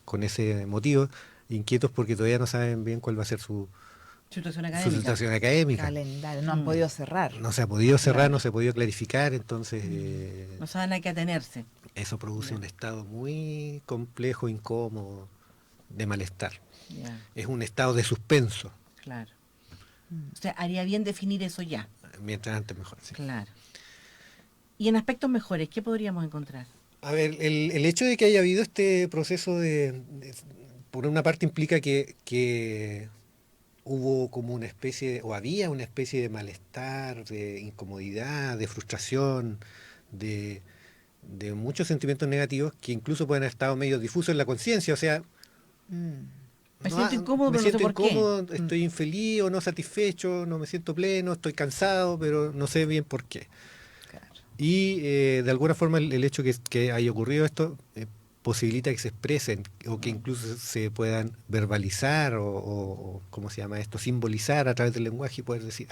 con ese motivo, inquietos porque todavía no saben bien cuál va a ser su situación académica. Calendario, no han podido cerrar. No se ha podido cerrar, Claro. no se ha podido clarificar, entonces No saben a qué atenerse. eso produce un estado muy complejo, incómodo, de malestar. Ya, Es un estado de suspenso, claro. O sea, haría bien definir eso ya. mientras antes mejor. Sí. Claro. Y en aspectos mejores, ¿qué podríamos encontrar? A ver, el hecho de que haya habido este proceso por una parte implica que hubo como una especie, o había una especie de malestar, de incomodidad, de frustración, de muchos sentimientos negativos que incluso pueden haber estado medio difusos en la conciencia. O sea, Me siento incómodo, me pero no sé siento por qué. incómodo, estoy infeliz o no satisfecho, no me siento pleno, estoy cansado, pero no sé bien por qué. Claro. Y de alguna forma el hecho que haya ocurrido esto posibilita que se expresen o que incluso se puedan verbalizar o ¿cómo se llama esto? Simbolizar a través del lenguaje y poder decir,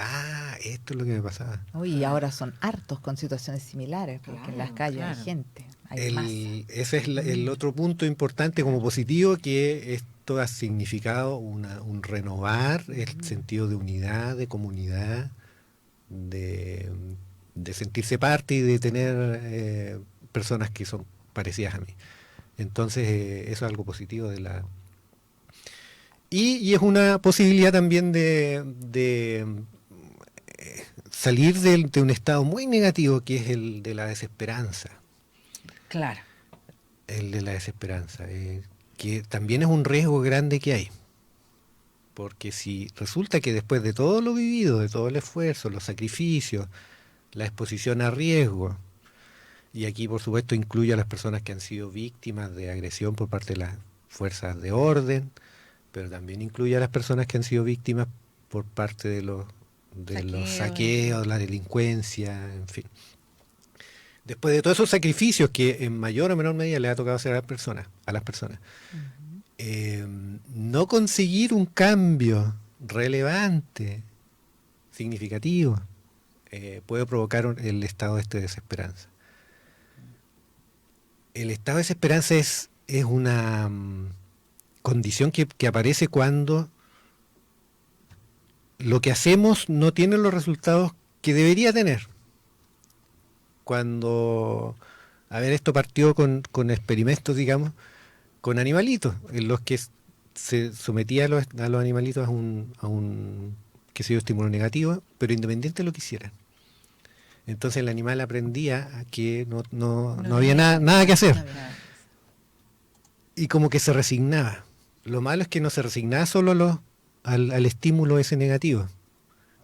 esto es lo que me pasaba. Uy, y ahora son hartos con situaciones similares, porque en las calles hay gente, hay masa. Ese es el otro punto importante como positivo, que esto ha significado un renovar el sentido de unidad, de comunidad, de sentirse parte y de tener personas que son parecidas a mí. Entonces, eso es algo positivo de la... Y es una posibilidad también de salir de un estado muy negativo, que es el de la desesperanza. Claro. El de la desesperanza, que también es un riesgo grande que hay. Porque si resulta que después de todo lo vivido, de todo el esfuerzo, los sacrificios, la exposición a riesgo, y aquí por supuesto incluye a las personas que han sido víctimas de agresión por parte de las fuerzas de orden, pero también incluye a las personas que han sido víctimas por parte de los saqueos, la delincuencia, en fin. Después de todos esos sacrificios que en mayor o menor medida le ha tocado hacer a las personas, no conseguir un cambio relevante, significativo, puede provocar el estado de desesperanza. El estado de desesperanza es una condición que aparece cuando lo que hacemos no tiene los resultados que debería tener. Cuando, esto partió con experimentos, digamos, con animalitos, en los que se sometía a los animalitos a un qué sé yo, estímulo negativo, pero independiente de lo que hicieran. Entonces el animal aprendía a que no había nada que hacer. Y como que se resignaba. Lo malo es que no se resignaba solo al estímulo ese negativo,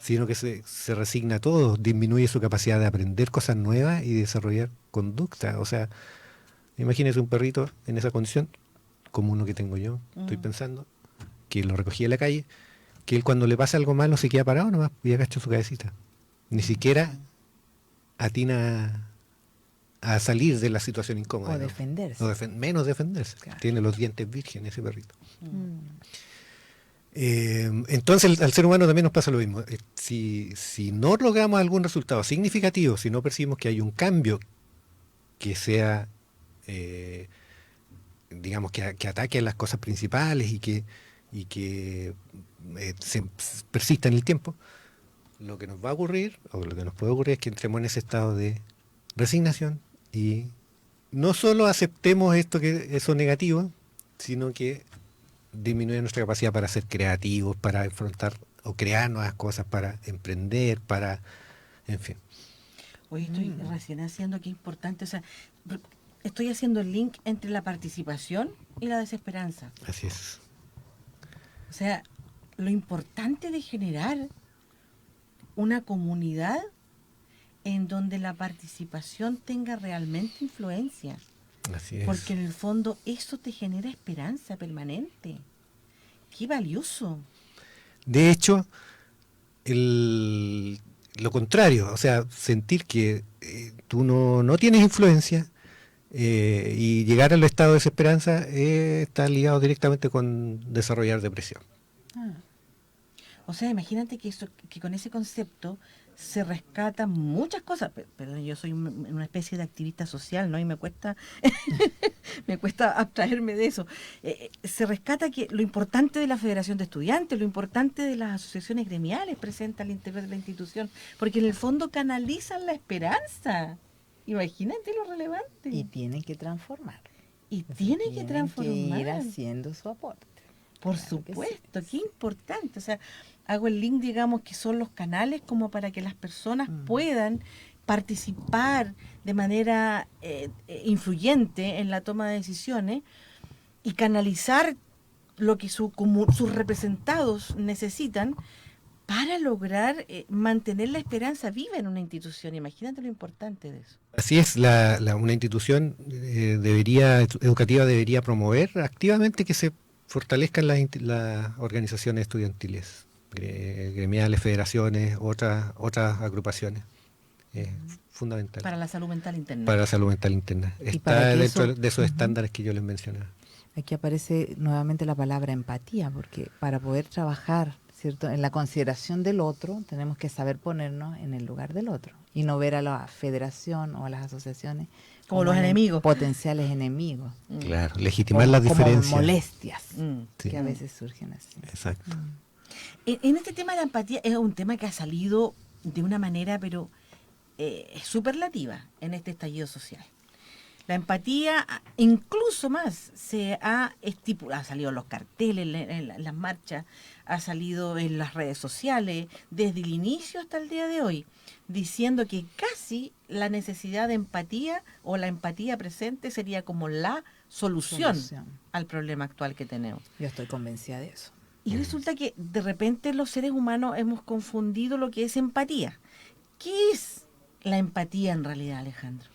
sino que se resigna a todo, disminuye su capacidad de aprender cosas nuevas y desarrollar conducta. O sea, imagínese un perrito en esa condición, como uno que tengo yo, estoy pensando, que lo recogí de la calle, que él cuando le pasa algo malo se queda parado nomás y agacha su cabecita. Ni siquiera atina a salir de la situación incómoda. O defenderse. Menos defenderse. Claro. Tiene los dientes vírgenes ese perrito. Entonces al ser humano también nos pasa lo mismo. Si no logramos algún resultado significativo, si no percibimos que hay un cambio que sea, digamos, que ataque a las cosas principales y que se persista en el tiempo, lo que nos va a ocurrir, o lo que nos puede ocurrir, es que entremos en ese estado de resignación y no solo aceptemos eso negativo, sino que disminuye nuestra capacidad para ser creativos, para enfrentar o crear nuevas cosas, para emprender, en fin. Hoy estoy recién haciendo, qué importante, o sea, estoy haciendo el link entre la participación y la desesperanza. Así es. O sea, lo importante de generar una comunidad en donde la participación tenga realmente influencia. Así es. Porque en el fondo eso te genera esperanza permanente. ¡Qué valioso! De hecho, lo contrario, o sea, sentir que tú no tienes influencia y llegar al estado de desesperanza está ligado directamente con desarrollar depresión. O sea, imagínate que con ese concepto se rescatan muchas cosas. Perdón, yo soy una especie de activista social, ¿no? Y me cuesta abstraerme de eso. Se rescata que lo importante de la Federación de Estudiantes, lo importante de las asociaciones gremiales presentes al interior de la institución, porque en el fondo canalizan la esperanza. Imagínate lo relevante. Y tienen que transformar. Tienen que transformar. Ir haciendo su aporte. Por supuesto, qué importante. O sea, hago el link, digamos, que son los canales como para que las personas puedan participar de manera influyente en la toma de decisiones y canalizar lo que sus representados necesitan para lograr mantener la esperanza viva en una institución. Imagínate lo importante de eso. Así es, una institución educativa debería promover activamente que se fortalezcan las organizaciones estudiantiles, gremiales, federaciones, otras agrupaciones. Es fundamental. Para la salud mental interna. Para la salud mental interna. Está dentro de esos estándares que yo les mencionaba. Aquí aparece nuevamente la palabra empatía, porque para poder trabajar, ¿cierto?, en la consideración del otro, tenemos que saber ponernos en el lugar del otro y no ver a la federación o a las asociaciones como los enemigos. Potenciales enemigos. Claro, legitimar las diferencias. Como molestias Sí. que a veces surgen así. Exacto. En este tema de la empatía es un tema que ha salido de una manera, pero superlativa en este estallido social. La empatía, incluso más, se ha estipulado, ha salido en los carteles, en las marchas, ha salido en las redes sociales, desde el inicio hasta el día de hoy, diciendo que casi la necesidad de empatía o la empatía presente sería como la solución al problema actual que tenemos. Yo estoy convencida de eso. Y resulta que de repente los seres humanos hemos confundido lo que es empatía. ¿Qué es la empatía en realidad, Alejandro?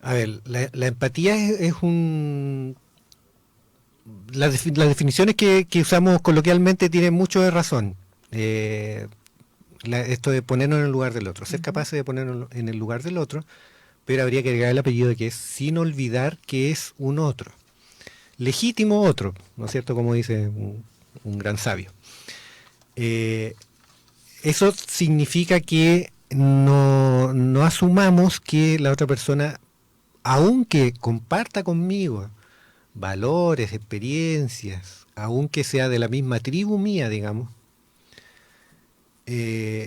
A ver, la empatía es un... Las definiciones que usamos coloquialmente tienen mucho de razón. Esto de ponernos en el lugar del otro, ser capaces de ponernos en el lugar del otro, pero habría que agregar el apellido de que es sin olvidar que es un otro. Legítimo otro, ¿no es cierto? Como dice un gran sabio. Eso significa que no asumamos que la otra persona, aunque comparta conmigo valores, experiencias, aunque sea de la misma tribu mía, digamos,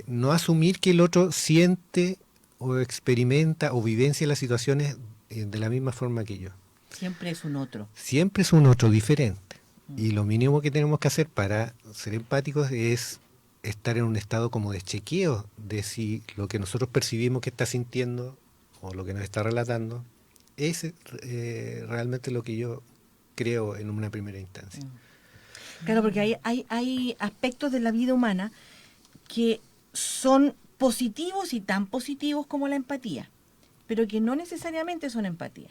no asumir que el otro siente o experimenta o vivencia las situaciones de la misma forma que yo. Siempre es un otro. Siempre es un otro diferente. Y lo mínimo que tenemos que hacer para ser empáticos es estar en un estado como de chequeo de si lo que nosotros percibimos que está sintiendo o lo que nos está relatando es realmente lo que yo creo en una primera instancia. Claro, porque hay aspectos de la vida humana que son positivos y tan positivos como la empatía, pero que no necesariamente son empatía.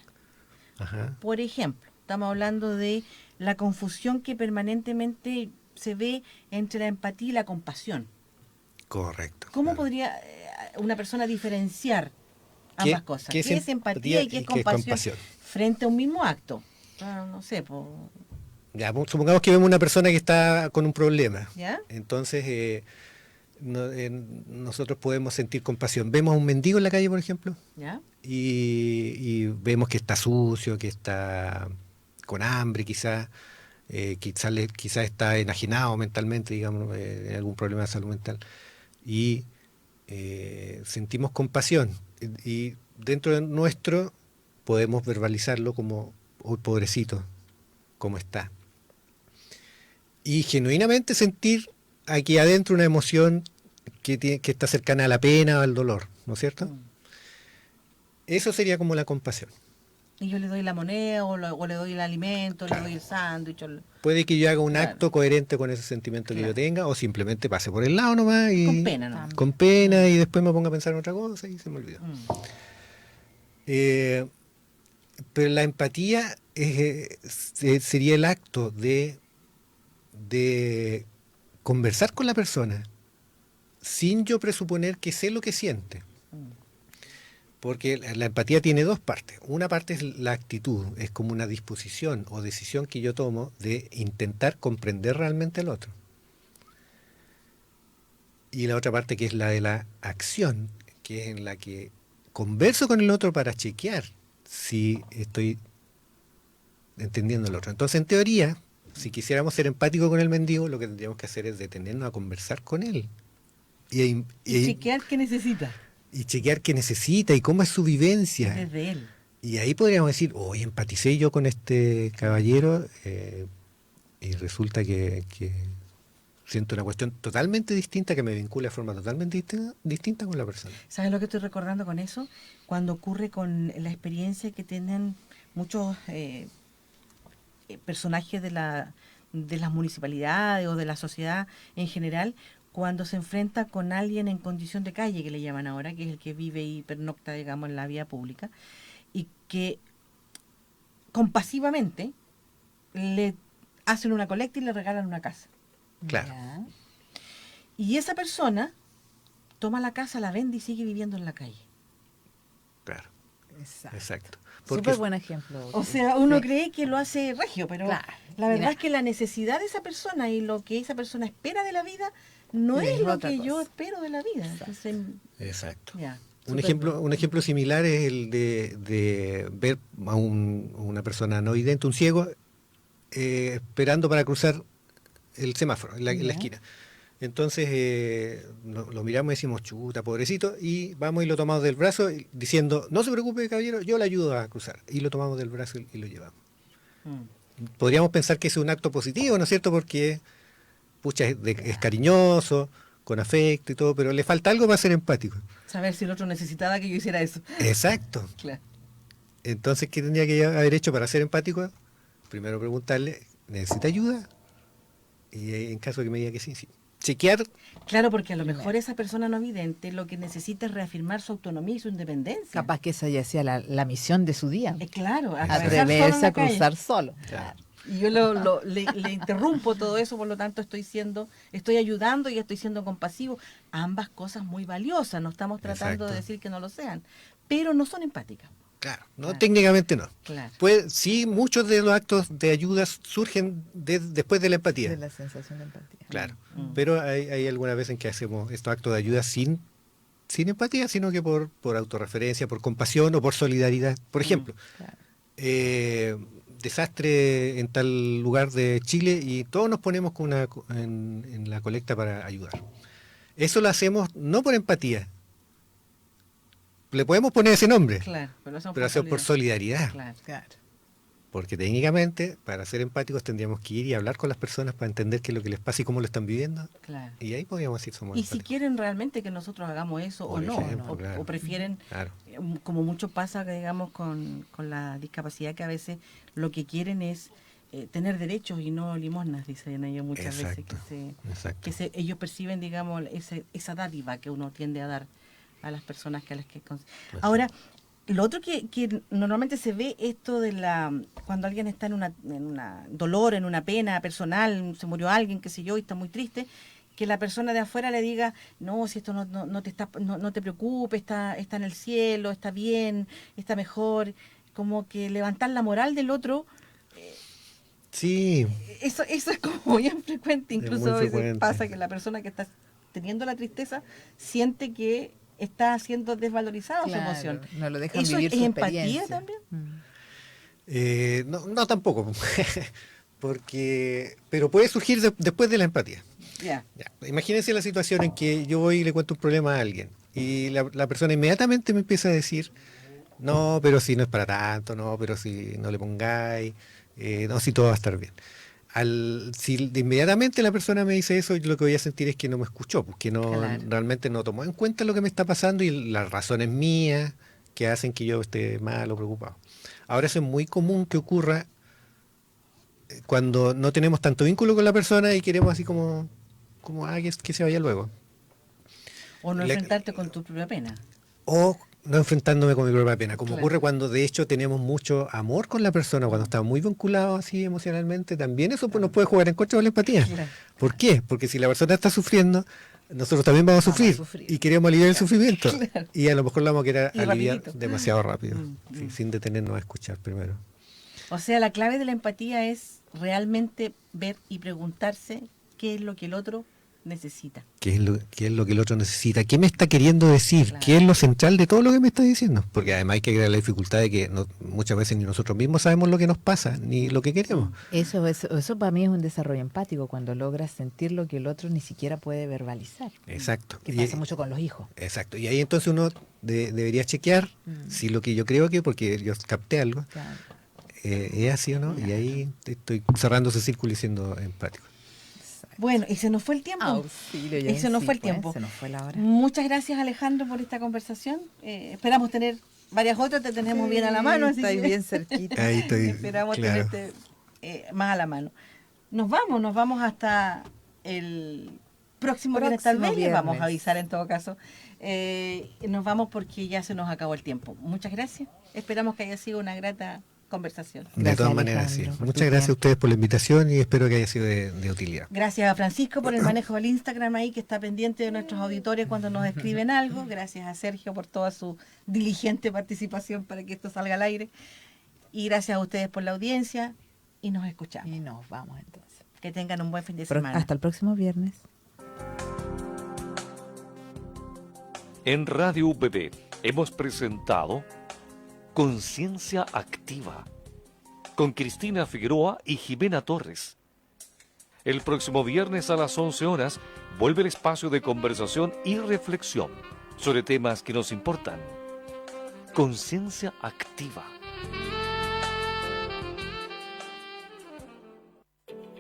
Ajá. Por ejemplo, estamos hablando de la confusión que permanentemente se ve entre la empatía y la compasión. Correcto. ¿Cómo claro. podría una persona diferenciar ambas cosas? ¿Qué es empatía y qué es compasión frente a un mismo acto? No sé, Ya, supongamos que vemos una persona que está con un problema. ¿ya? Entonces, nosotros podemos sentir compasión. Vemos a un mendigo en la calle, por ejemplo, ¿Ya? y vemos que está sucio, que está con hambre quizás, quizás está enajenado mentalmente, digamos, en algún problema de salud mental. Y sentimos compasión. Y dentro de nuestro podemos verbalizarlo como, oh, pobrecito, cómo está. Y genuinamente sentir aquí adentro una emoción que está cercana a la pena o al dolor, ¿no es cierto? Eso sería como la compasión. Y yo le doy la moneda o le doy el alimento, Claro. le doy el sándwich. Puede que yo haga un Claro. acto coherente con ese sentimiento que yo tenga, o simplemente pase por el lado nomás y Con pena, ¿no? con pena, y después me ponga a pensar en otra cosa y se me olvidó. Pero la empatía sería el acto de conversar con la persona sin yo presuponer que sé lo que siente. Porque la empatía tiene dos partes. Una parte es la actitud, es como una disposición o decisión que yo tomo de intentar comprender realmente al otro. Y la otra parte que es la de la acción, que es en la que converso con el otro para chequear si estoy entendiendo al otro. Entonces, en teoría, si quisiéramos ser empáticos con el mendigo, lo que tendríamos que hacer es detenernos a conversar con él. Y chequear qué necesita. Y chequear qué necesita y cómo es su vivencia. Desde él. Y ahí podríamos decir, hoy empaticé yo con este caballero y resulta que siento una cuestión totalmente distinta que me vincula de forma totalmente distinta con la persona. ¿Sabes lo que estoy recordando con eso? Cuando ocurre con la experiencia que tienen muchos personajes de las municipalidades o de la sociedad en general, cuando se enfrenta con alguien en condición de calle, que le llaman ahora, que es el que vive y pernocta, digamos, en la vía pública, y que compasivamente le hacen una colecta y le regalan una casa. Claro. Ya. Y esa persona toma la casa, la vende y sigue viviendo en la calle. Claro, Exacto. exacto. Súper buen ejemplo. O sea, uno Sí. cree que lo hace regio, pero Claro. la verdad Mira. es que la necesidad de esa persona y lo que esa persona espera de la vida no Sí, es lo otra que cosa. yo espero de la vida. Entonces, Exacto. ya. Un ejemplo similar es el de ver a una persona no vidente, un ciego, esperando para cruzar el semáforo en la Ya. esquina. Entonces lo miramos y decimos, chuta, pobrecito, y vamos y lo tomamos del brazo diciendo, no se preocupe, caballero, yo le ayudo a cruzar. Y lo tomamos del brazo y lo llevamos. Podríamos pensar que es un acto positivo, ¿no es cierto? Porque, pucha, es cariñoso, con afecto y todo, pero le falta algo para ser empático. Saber si el otro necesitaba que yo hiciera eso. Exacto. Claro. Entonces, ¿qué tendría que haber hecho para ser empático? Primero preguntarle, ¿necesita ayuda? Y en caso de que me diga que sí, sí. Chequear, Claro, porque a lo mejor esa persona no vidente lo que necesita es reafirmar su autonomía y su independencia. Capaz que esa ya sea la misión de su día. Claro, atravesar solo en Atreverse la a calle. cruzar solo. Claro. Y yo le interrumpo todo eso, por lo tanto estoy ayudando y estoy siendo compasivo. Ambas cosas muy valiosas, no estamos tratando de Exacto. decir que no lo sean, pero no son empáticas. claro, no, Claro. técnicamente no. Claro. Pues sí, muchos de los actos de ayuda surgen después de la empatía. De la sensación de empatía. Claro, Mm. pero hay algunas veces en que hacemos estos actos de ayuda sin empatía, sino que por autorreferencia, por compasión o por solidaridad. Por ejemplo, Claro. desastre en tal lugar de Chile y todos nos ponemos en la colecta para ayudar. Eso lo hacemos no por empatía. Le podemos poner ese nombre, Claro, pero eso pero hacemos por solidaridad. Claro. Claro. Porque técnicamente, para ser empáticos, tendríamos que ir y hablar con las personas para entender qué es lo que les pasa y cómo lo están viviendo. Claro. Y ahí podríamos decir somos Y si empáticos. quieren realmente que nosotros hagamos eso Por o no, ejemplo, claro. o prefieren, Claro. como mucho pasa, digamos, con la discapacidad, que a veces lo que quieren es tener derechos y no limosnas, dicen ellos muchas Exacto, veces, exacto. ellos perciben, digamos, esa dádiva que uno tiende a dar a las personas que a las que... Ahora, lo otro que normalmente se ve esto de cuando alguien está en una dolor, en una pena personal, se murió alguien, qué sé yo, y está muy triste, que la persona de afuera le diga, no, si esto no te preocupes, está en el cielo, está bien, está mejor, como que levantar la moral del otro. Sí, Eso es como bien frecuente, incluso muy a veces frecuente. pasa que la persona que está teniendo la tristeza siente que está siendo desvalorizada su Claro, emoción. no lo dejan ¿Eso vivir es su empatía experiencia. también? no tampoco, pero puede surgir después de la empatía. Ya. Ya, imagínense la situación en que yo voy y le cuento un problema a alguien y la persona inmediatamente me empieza a decir, no, pero si no es para tanto, no, pero si no le pongáis, no, si todo va a estar bien. Si inmediatamente la persona me dice eso, yo lo que voy a sentir es que no me escuchó, porque Claro. realmente no tomó en cuenta lo que me está pasando y las razones mías que hacen que yo esté mal o preocupado. Ahora eso es muy común que ocurra cuando no tenemos tanto vínculo con la persona y queremos así como que se vaya luego. O no Le- enfrentarte con tu propia pena. O no enfrentándome con mi propia pena, como Claro. ocurre cuando de hecho tenemos mucho amor con la persona, cuando estamos muy vinculados así emocionalmente, también eso pues, nos puede jugar en contra de la empatía. Claro. ¿Por qué? Porque si la persona está sufriendo, nosotros también vamos a sufrir, y queremos aliviar el sufrimiento. Claro. Y a lo mejor la vamos a querer Y aliviar rapidito. demasiado rápido, sí, Mm. sin detenernos a escuchar primero. O sea, la clave de la empatía es realmente ver y preguntarse qué es lo que el otro necesita. ¿Qué es lo que el otro necesita? ¿Qué me está queriendo decir? Claro. ¿Qué es lo central de todo lo que me está diciendo? Porque además hay que agregar la dificultad de que muchas veces ni nosotros mismos sabemos lo que nos pasa, ni lo que queremos. Eso para mí es un desarrollo empático, cuando logras sentir lo que el otro ni siquiera puede verbalizar. Exacto. Que Y- pasa mucho con los hijos. Exacto. Y ahí entonces uno debería chequear si lo que yo creo que, porque yo capté algo, Claro. es así o no. Y ahí estoy cerrando ese círculo y siendo empático. Bueno, y se nos fue el tiempo. Auxilio, ya Y se nos sí, fue el pues, tiempo. se nos fue la hora. Muchas gracias, Alejandro, por esta conversación. Esperamos tener varias otras, te tenemos bien a la mano. Así Estáis que bien cerquita. Ahí estoy. esperamos claro. tenerte más a la mano. Nos vamos hasta el próximo viernes, tal Próximo vez, les vamos a viernes. avisar en todo caso. Nos vamos porque ya se nos acabó el tiempo. Muchas gracias. Esperamos que haya sido una grata conversación. De Gracias, todas maneras, sí. Alejandro, por Muchas tu gracias a tiempo. ustedes por la invitación y espero que haya sido de utilidad. Gracias a Francisco por el manejo del Instagram ahí, que está pendiente de nuestros auditores cuando nos escriben algo. Gracias a Sergio por toda su diligente participación para que esto salga al aire. Y gracias a ustedes por la audiencia y nos escuchamos. Y nos vamos entonces. Que tengan un buen fin de semana. Hasta el próximo viernes. En Radio UPB hemos presentado Conciencia Activa con Cristina Figueroa y Jimena Torres. El próximo viernes a las 11 horas vuelve el espacio de conversación y reflexión sobre temas que nos importan. Conciencia Activa.